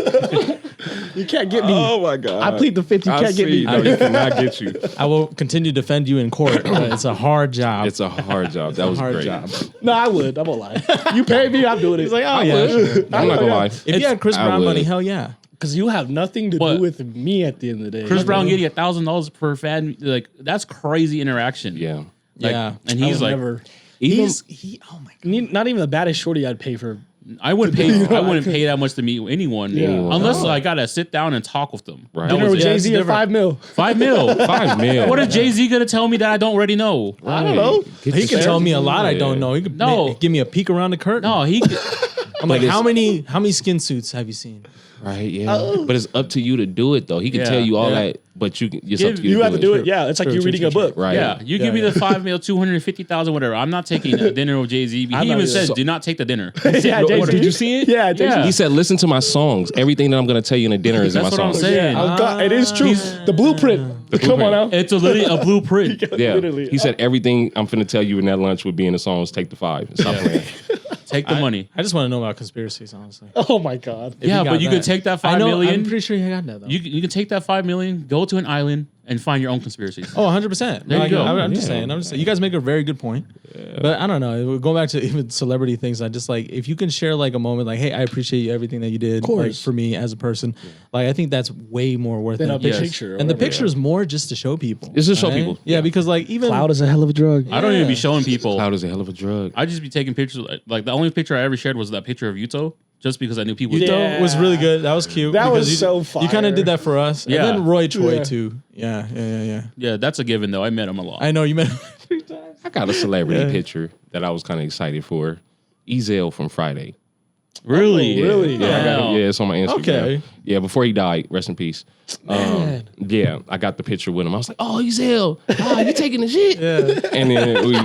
You can't get me. Oh, my God. I plead the fifth. You can't get me. No, you cannot get you. I will continue to defend you in court. But it's a hard job. It's a hard job. That was hard great. job. No, I would. I won't lie. You pay me, I'm doing it. He's like, oh I yeah, would. sure. I'm not going to lie. If you had Chris I Brown would. money, hell yeah. because you have nothing to But do with me at the end of the day. Chris Brown Nothing. getting $1,000 per fan, like that's crazy interaction. Yeah. Like, Yeah. and I he's would like, never. Even Oh my god. Not even the baddest shorty I'd pay for. I wouldn't pay that much to meet anyone, Anyone. unless No. I gotta sit down and talk with them. Right. That Dinner was with it. Jay it's Z at different. $5 million. $5 million. $5 million. What is Jay Z gonna tell me that I don't already know? I don't know. Get He your can shit tell me a lot I together. don't know. He could No. give me a peek around the curtain. No, I'm like, how many skin suits have you seen? Right, yeah. But it's up to you to do it, though. He can tell you all that, but it's up to you You to have to do it. Yeah, it's like True, you true, reading true, a book. Right. Yeah, you give me the $5,250,000, whatever. I'm not taking a dinner with Jay-Z. He even says, "Do not take the dinner." Yeah, did you see it? Yeah, Yeah. He said, listen to my songs. Everything that I'm going to tell you in a dinner is in my That's what I'm songs. saying. Oh, God, it is true. The blueprint. Come on now. It's literally a blueprint. Yeah. Literally. He said, everything I'm finna tell you in that lunch would be in the songs. Take the 5. Stop playing. Take the money. I just want to know about conspiracies, honestly. Oh my God. If Yeah, you got but you that. could take that I $5 know, million. I'm pretty sure you got that though. You can take that $5 million, go to an island, and find your own conspiracies. Oh, 100%. There you go. I'm just saying. You guys make a very good point. But I don't know. Going back to even celebrity things, I just like if you can share like a moment, like, hey, I appreciate you everything that you did, like for me as a person. Like I think that's way more worth Then it. a big Yes. picture. And the picture is more just to show people. It's to show right? people. Yeah, because like even Cloud is a hell of a drug. I don't even be showing people. Cloud is a hell of a drug. I just be taking pictures. Like the only picture I ever shared was that picture of Yuto, just because I knew people. Yuto Yeah. was really good. That was cute. That because was so fire. You kind of did that for us. Yeah. And then Roy Choi Yeah. too. Yeah. Yeah, that's a given though. I met him a lot. I know you met. I got a celebrity picture that I was kind of excited for. Ezel from Friday. Really, really? Yeah, I got Wow. it. Yeah, it's on my Instagram. Okay. Yeah, before he died, rest in peace. Yeah, I got the picture with him. I was like, "Oh, Ezel, you taking the shit?" Yeah. And then we,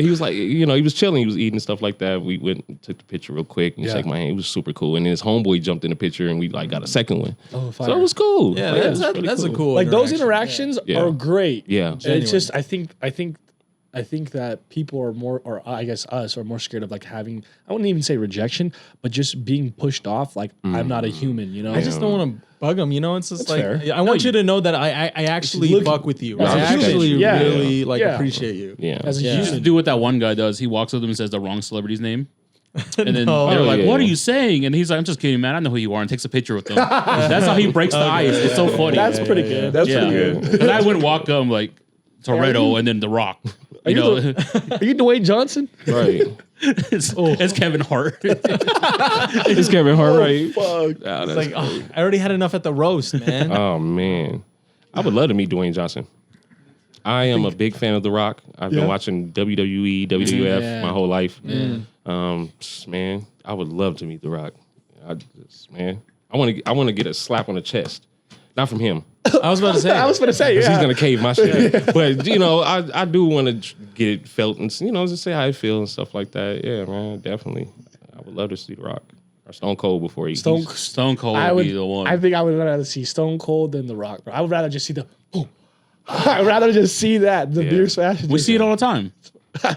he was like, he was chilling. He was eating and stuff like that. We went and took the picture real quick and he shook my hand. It was super cool. And then his homeboy jumped in the picture and we like got a second one. Oh, fire. So it was cool. Yeah, Like, it that's, was really that's a cool. Like those interaction. interactions Yeah. are great. Yeah. And it's just I think that people are more, or I guess us are more scared of like having, I wouldn't even say rejection, but just being pushed off. Like I'm not a human, you know. I just don't want to bug them. You know, it's just That's like fair. I want you to know that I actually Look- fuck with you. As I a human. actually Yeah. really Yeah. appreciate you. Yeah. as a Yeah. You used to human. do what that one guy does. He walks up to them and says the wrong celebrity's name. And then No. they're like, yeah. "What are you saying?" And he's like, "I'm just kidding, man. I know who you are." And takes a picture with them. That's how he breaks the ice. It's so funny. That's pretty good. That's yeah. pretty good. And I wouldn't walk up like Toretto and then The Rock. You know, Are you Dwayne Johnson? Right. it's Kevin Hart. It's Kevin Hart, right? Fuck. Yeah, that's Like, oh, I already had enough at the roast, man. Oh man, I would love to meet Dwayne Johnson. I am a big fan of The Rock. I've been watching WWE, WWF Yeah. my whole life. Man, I would love to meet The Rock. I want to get a slap on the chest, not from him. I was about to say. I was going to say, He's yeah. gonna cave my shit. But I do want to get it felt and just say how I feel and stuff like that. Yeah, man, definitely. I would love to see The Rock or Stone Cold before he. Stone Cold I would would be the one. I think I would rather see Stone Cold than The Rock, bro. I would rather just see the. I'd rather just see that the beer smash. we see it all the time. I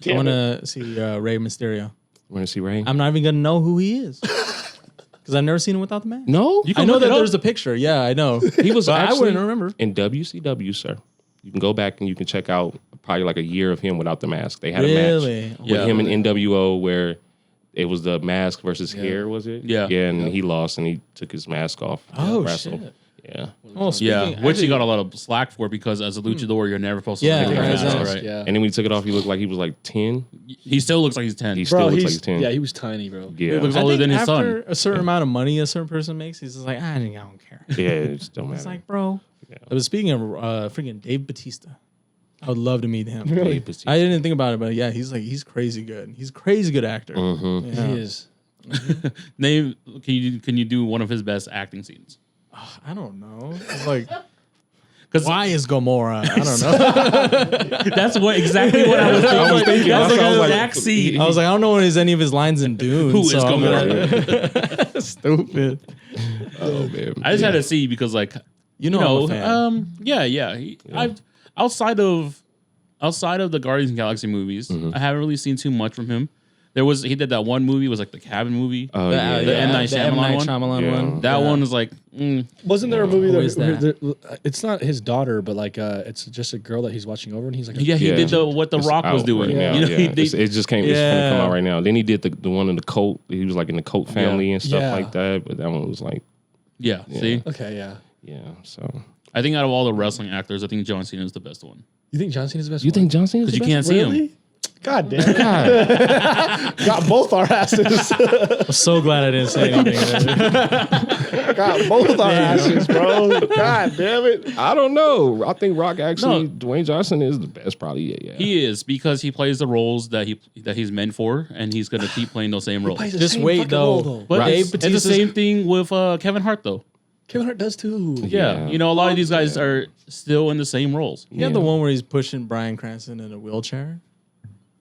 want to see Rey Mysterio. Want to see Ray? I'm not even gonna know who he is because I've never seen him without the mask. No, You I can know look that it up. there's a picture. Yeah, I know. he was. But I Actually wouldn't remember. in WCW, sir. You can go back and you can check out probably like a year of him without the mask. They had a Really? match with Yeah. him in NWO where it was the mask versus hair, was it? Yeah. Yeah, and he lost and he took his mask off. Oh, wrestled. shit. Yeah. Oh, Yeah, speaking- which he actually- got a lot of slack for because as a luchador, you're never supposed to Yeah, take your right, mask, exactly. right? Yeah. And then when he took it off, he looked like he was like 10. He still looks like he's 10. He Bro, still looks like he's 10. yeah, he was tiny, bro. Yeah. looks I older think than his after son. a certain amount of money a certain person makes, he's just like, I don't care. Yeah, it just don't matter. It's like, bro. But speaking of freaking Dave Bautista, I would love to meet him. Really? I didn't think about it, but yeah, he's crazy good. He's a crazy good actor. Mm-hmm. Yeah. He is. Name can you do one of his best acting scenes? I don't know. It's like, 'Cause- why is Gomorrah? I don't know. That's exactly what I was thinking. I was thinking. That's I was like like, an exact scene. I was like, I don't know any of his lines in Dune. Who is so I'm Gomorrah? gonna- Stupid. Oh, man. I just had to see because like You know, I'm a fan. yeah. I've outside of the Guardians of the Galaxy movies, Mm-hmm. I haven't really seen too much from him. He did that one movie, was like the Cabin movie. Oh, yeah. The M. Night the M. Night Shyamalan Shyamalan Yeah. one. That Yeah. one is like, Wasn't there a movie Who is that? it's not his daughter, but like it's just a girl that he's watching over, and he's like, yeah, he Yeah. did what The It's Rock was out doing. right now, You know, yeah. he did- it just came. It's gonna come Yeah. out right now. Then he did the one in the cult. He was like in the cult family and stuff Yeah. like that. But that one was like, yeah. See, okay, yeah. yeah. So I think out of all the wrestling actors, I think John Cena is the best one. You think John Cena's the best? you one? think John Cena's Because the you best? can't see him. Really? God damn it. Got both our asses. I'm so glad I didn't say anything. Got both our asses, bro. God damn it. I don't know. I think Rock actually, Dwayne Johnson is the best, probably. Yeah. He is, because he plays the roles that he's meant for, and he's gonna keep playing those same roles. Just wait though. But Right. it's the same thing with Kevin Hart though. Kevin Hart does too. Yeah, you know, a lot of these guys are still in the same roles. You have the one where he's pushing Bryan Cranston in a wheelchair.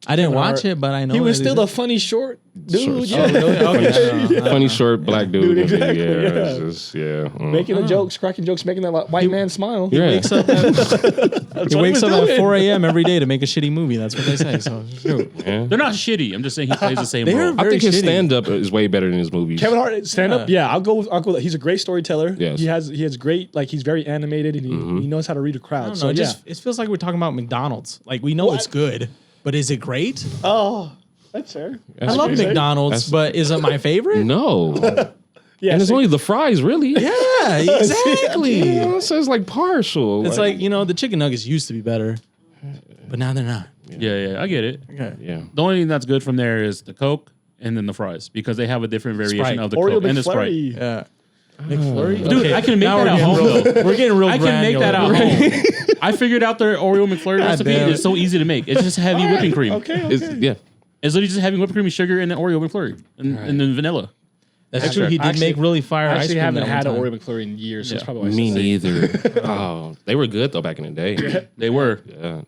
I didn't watch it, but I know He was that still he's- the funny short dude. Short. Yeah. Okay, I don't know. Funny short black dude. exactly, Yeah. yeah. It's just, yeah. Making the jokes, cracking jokes, making that white man smile. Yeah. Wakes up at, he wakes up at 4 a.m. every day to make a shitty movie. That's what they say. So shoot. Yeah. They're not shitty. I'm just saying he plays the same They role. are I very think his shitty. stand up is way better than his movies. Kevin Hart stand up, yeah. I'll go with he's a great storyteller. Yes. He has great, like, he's very animated and he knows how to read a I crowd. don't So know. yeah. It feels like we're talking about McDonald's. Like we know it's good, but is it great? Oh, that's fair. I love crazy. McDonald's, but is it my favorite? No. Yeah, And it's only the fries, really. Yeah, exactly. So it's like partial. It's like, the chicken nuggets used to be better, but now they're not. Yeah, I get it. Okay. yeah. The only thing that's good from there is the Coke and then the fries, because they have a different variation Sprite. of the Oreo Coke and the Sprite. McFlurry. Yeah. McFlurry? Dude, I can make that at home though. We're getting real I can make that at granular. home. I figured out their Oreo McFlurry recipe. damn it. It's so easy to make. It's just heavy whipping cream. Okay. It's, yeah. It's literally just having whipping cream and sugar and an Oreo McFlurry and then vanilla. That's true. He did Actually- make really fire I ice actually cream. haven't that had an one time. Oreo McFlurry in years, so that's probably why I Me said neither. Oh, they were good though back in the day. They were. Yeah.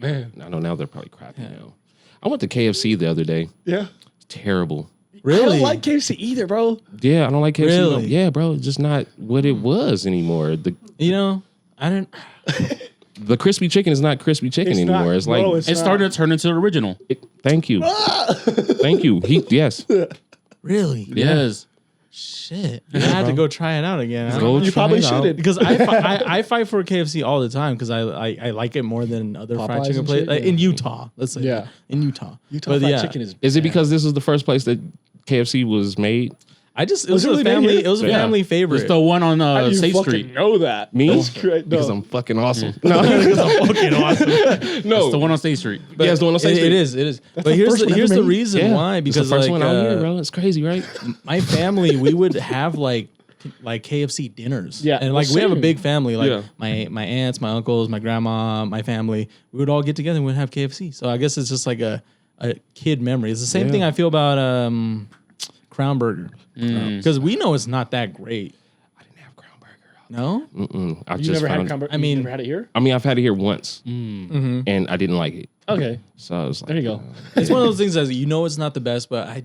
I know now they're probably crappy now. I went to KFC the other day. yeah. It's terrible. I Really? don't like KFC either, bro. Yeah, I don't like KFC. Really? Yeah, bro, it's just not what it was anymore. I didn't. The crispy chicken is not crispy chicken It's anymore. not, It's like bro, it's It's not. starting to turn into the original. thank you. Thank you. Yes. Really? Yes. Shit. I had to go try it out again. I Go don't know. You try probably it out. shouldn't. Because I fight for KFC all the time because I like it more than other fried Popeyes chicken and places shit, like, yeah. in Utah. Let's say Yeah. that. In Utah. Utah But fried yeah, chicken is. Is it because this was the first place that KFC was made? it was Was it a really family. made It was a Yeah. family favorite. It's the one on How do you State fucking Street. know that? Me? That's great. Because No. I'm fucking awesome. fucking awesome. No. It's the one on State Street. Yeah, it's the one on State It Street. is. But the here's first one here's ever the made? reason Yeah. why. It's Because the first like one out here, bro. It's crazy, right? my family, we would have like KFC dinners. Yeah, and like we have a same. big family. Like Yeah. my aunts, my uncles, my grandma, my family. We would all get together and we'd have KFC. So I guess it's just like a kid memory. It's the same Yeah. thing I feel about Crown Burger because we know it's not that great. I didn't have Crown Burger. No, I You just never had found. Crown Burger? I mean- you never had it here? I mean, I've had it here once, and I didn't like it. Okay. So I was like, There you go. it's one of those things that it's not the best, but I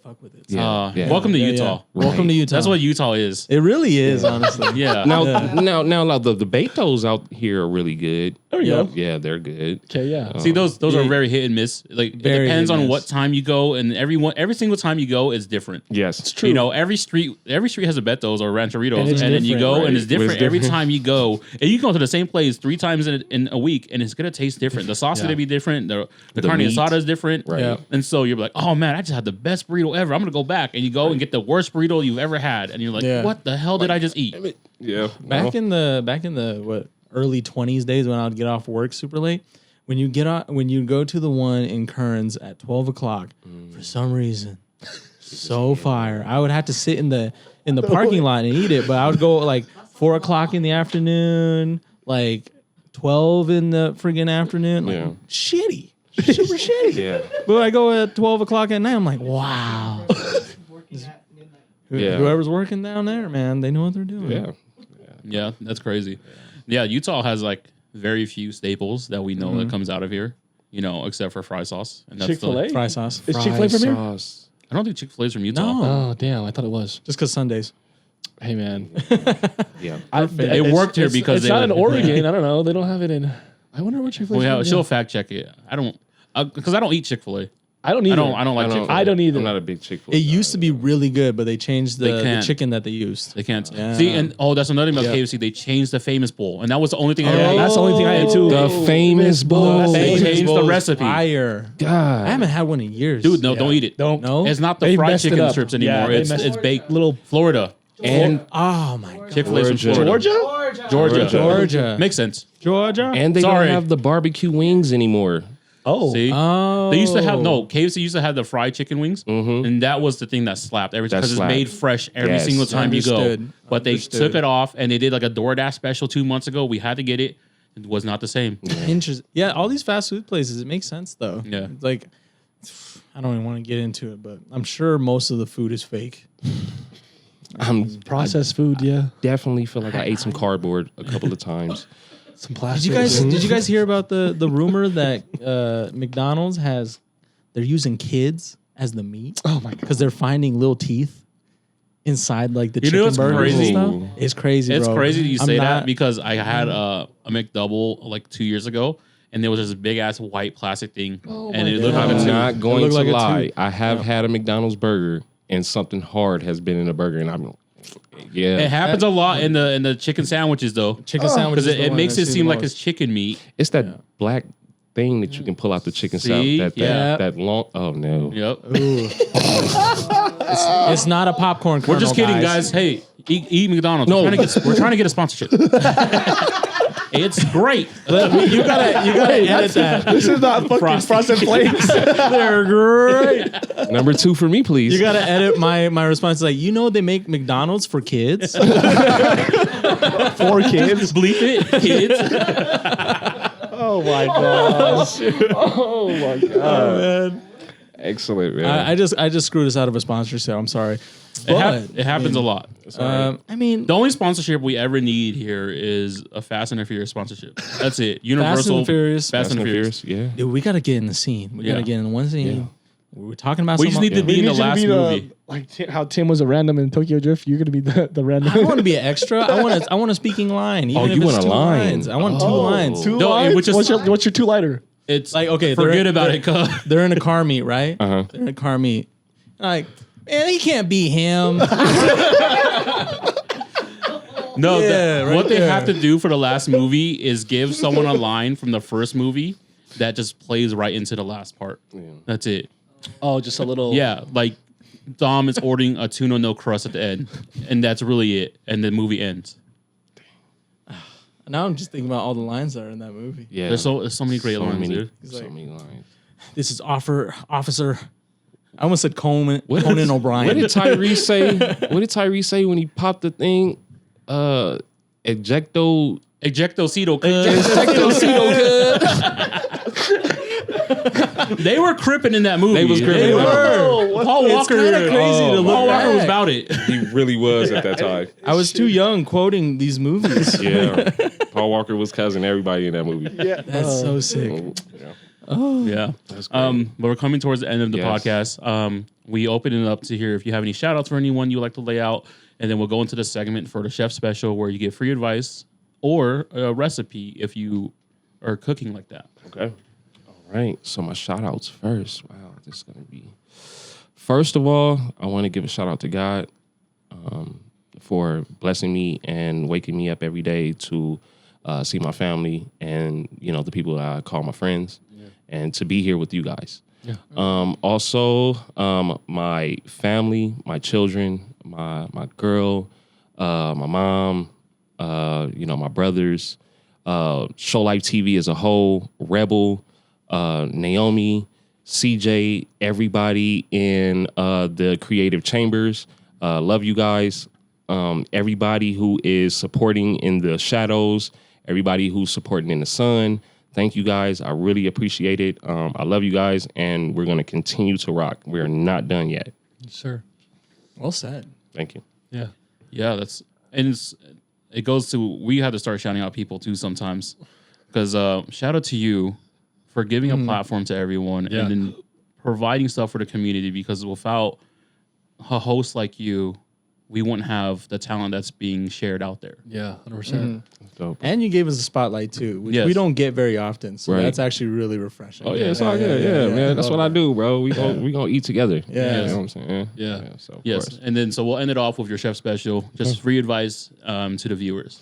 fuck with it. So. Yeah. Welcome to Yeah, Utah. yeah. Welcome to Utah. That's what Utah is. it really is, honestly. Yeah. Now, the Betos out here are really good. There you Yeah. go. Yeah, they're good. Okay, yeah. See, those Yeah. are very hit and miss. Like it Very depends hit and on miss. what time you go, and every single time you go is different. Yes, it's true. You know, every street has a Betos or Rancheritos, And and, it's then you different, go right? and it's different It's every different. time you go. And you go to the same place 3 times in a week, and it's gonna taste different. The sauce is gonna be different. The carne meat. asada is different. Right. Yeah. And so you're like, oh man, I just had the best burrito ever. I'm gonna go back, and you go and get the worst burrito you've ever had, and you're like, Yeah. what the hell did I just eat? Yeah. Back in the what early 20s days when I would get off work super late, when you go to the one in Kearns at 12 o'clock, for some reason, so fire. I would have to sit in the parking lot and eat it, but I would go like 4 o'clock in the afternoon, like 12 in the friggin' afternoon, like Yeah. shitty, super shitty. Yeah. But I go at 12 o'clock at night, I'm like, wow. Yeah. Whoever's working down there, man, they know what they're doing. Yeah. Yeah, that's crazy. Yeah, Utah has like very few staples that we know that comes out of here. You know, except for fry sauce, and that's Chick-fil-A? Fry sauce. Is Chick-fil-A from here? Sauce. I don't think Chick-fil-A's from Utah. No. Oh, damn. I thought it was. Just because Sundays. Hey, man. Yeah. It worked here because it's they not in would- Oregon. I don't know. They don't have it in. I wonder what Chick-fil-A is. She'll fact check it. I don't, because I don't eat Chick-fil-A. I don't either. I don't like Chick-fil-A. I don't either. I'm not a big Chick-fil-A It used to be really good, but they changed They the can't. chicken that they used. They can't. Yeah. See, and that's another thing about Yeah. KFC. They changed the famous bowl, and that was the only thing I Yeah, ever ate. that's the only thing I ate too. The famous bowl. They changed the recipe. Fire. I God. haven't had one in years. Dude, no, don't eat it. Don't. No? It's not the They fried messed it chicken up. strips Yeah, anymore. they it's messed- baked. Little Florida. And Oh my god. Chick-fil-A's from Georgia. Florida. Georgia? Georgia. Georgia. Makes sense. Georgia. and they Sorry. don't have the barbecue wings anymore. Oh. See, Oh, they used to have KFC used to have the fried chicken wings, and that was the thing that slapped every time because it's made fresh every single time you go. Understood. But they took it off and they did like a DoorDash special 2 months ago. We had to get it. It was not the same. Interesting. Yeah, all these fast food places, it makes sense though. Yeah. It's like, I don't even want to get into it, but I'm sure most of the food is fake. Processed food, yeah. Definitely feel like I ate some cardboard a couple of times. Some plastic. Did you guys hear about the rumor that McDonald's they're using kids as the meat? Oh my god. Because they're finding little teeth inside like the You know chicken what's burgers crazy? and stuff. It's crazy, It's bro. crazy that you I'm say not- that because I had a McDouble like 2 years ago, and there was this big ass white plastic thing, and it looked like I'm a not tooth. going looked to like a lie. tooth. I have had a McDonald's burger and something hard has been in a burger, and I'm yeah. It happens a lot in the chicken sandwiches though, chicken sandwich because it makes it seem like it's chicken meat. It's that black thing that you can pull out the chicken See? salad. Yeah. That long. Oh no. Yep. It's not a popcorn kernel. We're just kidding, guys. Hey, eat McDonald's. No. We're trying to get a sponsorship. It's great. You gotta edit that. This is not fucking frosted flakes. They're great. Number 2 for me, please. You gotta edit my response. Like, they make McDonald's for kids. 4 kids. Bleep it, kids. Oh my gosh. Oh my god. Man. Excellent, man. I just screwed us out of a sponsorship. I'm sorry. It happens a lot. I mean, The only sponsorship we ever need here is a Fast and the Furious sponsorship. That's it. Universal Fast and Furious. Fast and the Furious. Yeah. dude, we gotta get in the scene. We gotta Yeah. get in one scene. We're talking about. We just need to be in the last movie. Like how Tim was a random in Tokyo Drift, you're gonna be the random. I want to be an extra. I want a speaking line. Even if you it's want a 2 line? lines. I want 2 lines. Two No, lines? which is- what's your 2-liner? It's Like, okay, forget they're- about it. Cuz. They're in a car meet, right? Uh-huh. They're in a car meet. Like, man, he can't be him. No, Yeah, right what they there. have to do for the last movie is give someone a line from the first movie that just plays right into the last part. That's it. Oh, just a little. Yeah, like Dom is ordering a tuna no crust at the end, and that's really it. And the movie ends. Now I'm just thinking about all the lines that are in that movie. Yeah. There's so many great lines, dude. So many lines. This is Officer. I almost said Conan O'Brien. What did Tyrese say? What did Tyrese say when he popped the thing? Ejectocito. They were cripping in that movie. They was cripping. They were. were. Paul Walker. kinda crazy to look Paul Walker was back. about it. He really was at that time. I was too young quoting these movies. Yeah. Paul Walker was cousin everybody in that movie. Yeah. That's so sick. Yeah. Yeah. But we're coming towards the end of the Yes. podcast. We open it up to hear if you have any shout outs for anyone you would like to lay out. And then we'll go into the segment for the chef special where you get free advice or a recipe if you are cooking like that. Okay. All right. So my shout outs first. Wow, this is gonna be. First of all, I want to give a shout out to God for blessing me and waking me up every day to see my family and the people that I call my friends, and to be here with you guys. Yeah. Also, my family, my children, my girl, my mom, my brothers, Show Life TV as a whole, Rebel, Naomi, CJ, everybody in the creative chambers. Love you guys. Everybody who is supporting in the shadows, everybody who's supporting in the sun. Thank you guys. I really appreciate it. I love you guys, and we're going to continue to rock. We're not done yet. Sure. Well said. Thank you. Yeah. Yeah, it goes to, we have to start shouting out people too sometimes. Because shout out to you for giving a platform to everyone and then providing stuff for the community, because without a host like you, we wouldn't have the talent that's being shared out there. Yeah. 100%. Dope. And you gave us a spotlight too, which Yes. we don't get very often. So Right. that's actually really refreshing. Oh yeah, it's all good. Yeah, man. That's what I do, bro. We gonna eat together. Yeah. You know what I'm saying? Yeah. So of Yes. course. And then, so we'll end it off with your chef special. Just free advice to the viewers.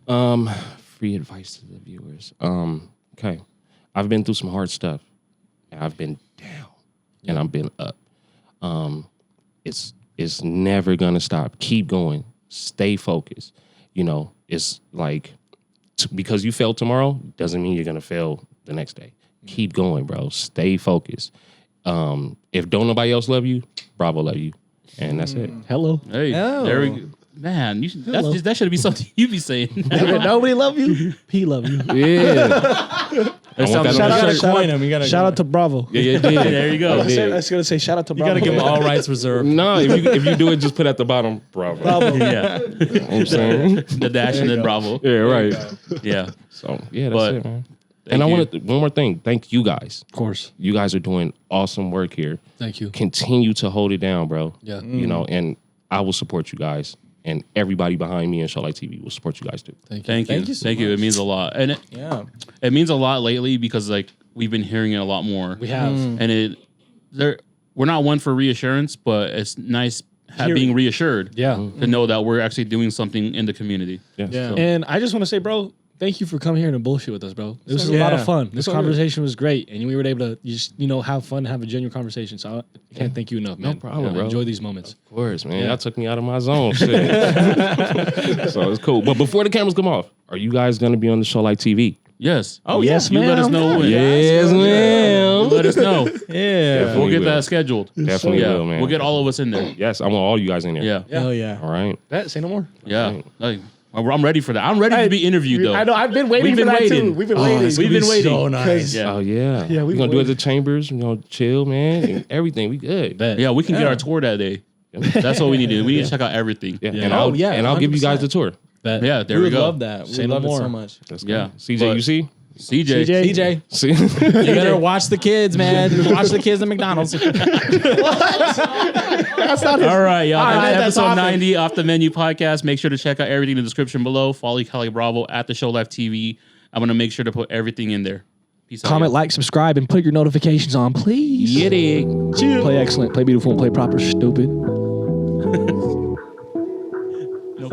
Free advice to the viewers. Okay. I've been through some hard stuff. And I've been down. And I've been up. It's never gonna stop. Keep going. Stay focused. It's like because you fail tomorrow doesn't mean you're gonna fail the next day. Keep going, bro. Stay focused. If don't nobody else love you, Bravo love you. And that's it. Hello. Hey, there we go. Man, that should be something you be saying. Nobody love you. P love you. Yeah. Shout out to Bravo. Yeah, There you go. I was gonna say shout out to You Bravo. got to give them all rights reserved. No, if you do it, just put at the bottom, Bravo. Yeah, You know what I'm saying? the dash and then Bravo. Yeah, right. Yeah, So, yeah, that's But it, man. thank And I you. want to, one more thing. Thank you guys. Of course. You guys are doing awesome work here. Thank you. Continue to hold it down, bro. Yeah. You know, and I will support you guys. And everybody behind me in Showlight TV will support you guys too. Thank you. Thank you. so Thank you. It means a lot, and it means a lot lately because like we've been hearing it a lot more. We have. And we're not one for reassurance, but it's nice being reassured. Yeah. To know that we're actually doing something in the community. Yes. Yeah. And I just want to say, bro, thank you for coming here and bullshit with us, bro. This was a lot of fun. This conversation was great, and we were able to just have fun, have a genuine conversation. So I can't thank you enough, man. No problem, bro. Enjoy these moments. Of course, man. Y'all took me out of my zone. Shit. So it's cool. But before the cameras come off, are you guys going to be on the Showlight TV? Yes. Oh, yes, You let us ma'am. know when. Yes, You ma'am. let us know. Yeah. We'll get will. that scheduled. Definitely Yeah. will, man. We'll get all of us in there. Yes, I want all you guys in there. Yeah. Hell yeah. All right. Say no more. Yeah. Like, I'm ready for that. I'm ready to be interviewed though. I know. I've been waiting We've for been that waiting. too. We've been Oh, waiting. it's gonna We've be been waiting. so nice. Yeah. Oh, yeah. Yeah, We're going to do it at the Chambers, chill, man. And everything. We good. Bet. Yeah, we can get our tour that day. That's what we need to do. We need to check out everything. Yeah. Yeah. And Oh, I'll give you guys 100%. the tour. Bet. Yeah, there We we would go. love that. We Say would no love it more. so much. Let's Yeah. go. CJ, But- you see? CJ. TJ, See? you better watch the kids, man. Watch the kids at McDonald's. That's not his. All right, y'all. All right, That's that's episode awesome. 90 Off the Menu podcast. Make sure to check out everything in the description below. Follow Cali Bravo at the Show Life TV. I'm going to make sure to put everything in there. Peace out. Comment, y'all. like, subscribe, and put your notifications on, please. Get it. Play excellent, play beautiful, and play proper, stupid. No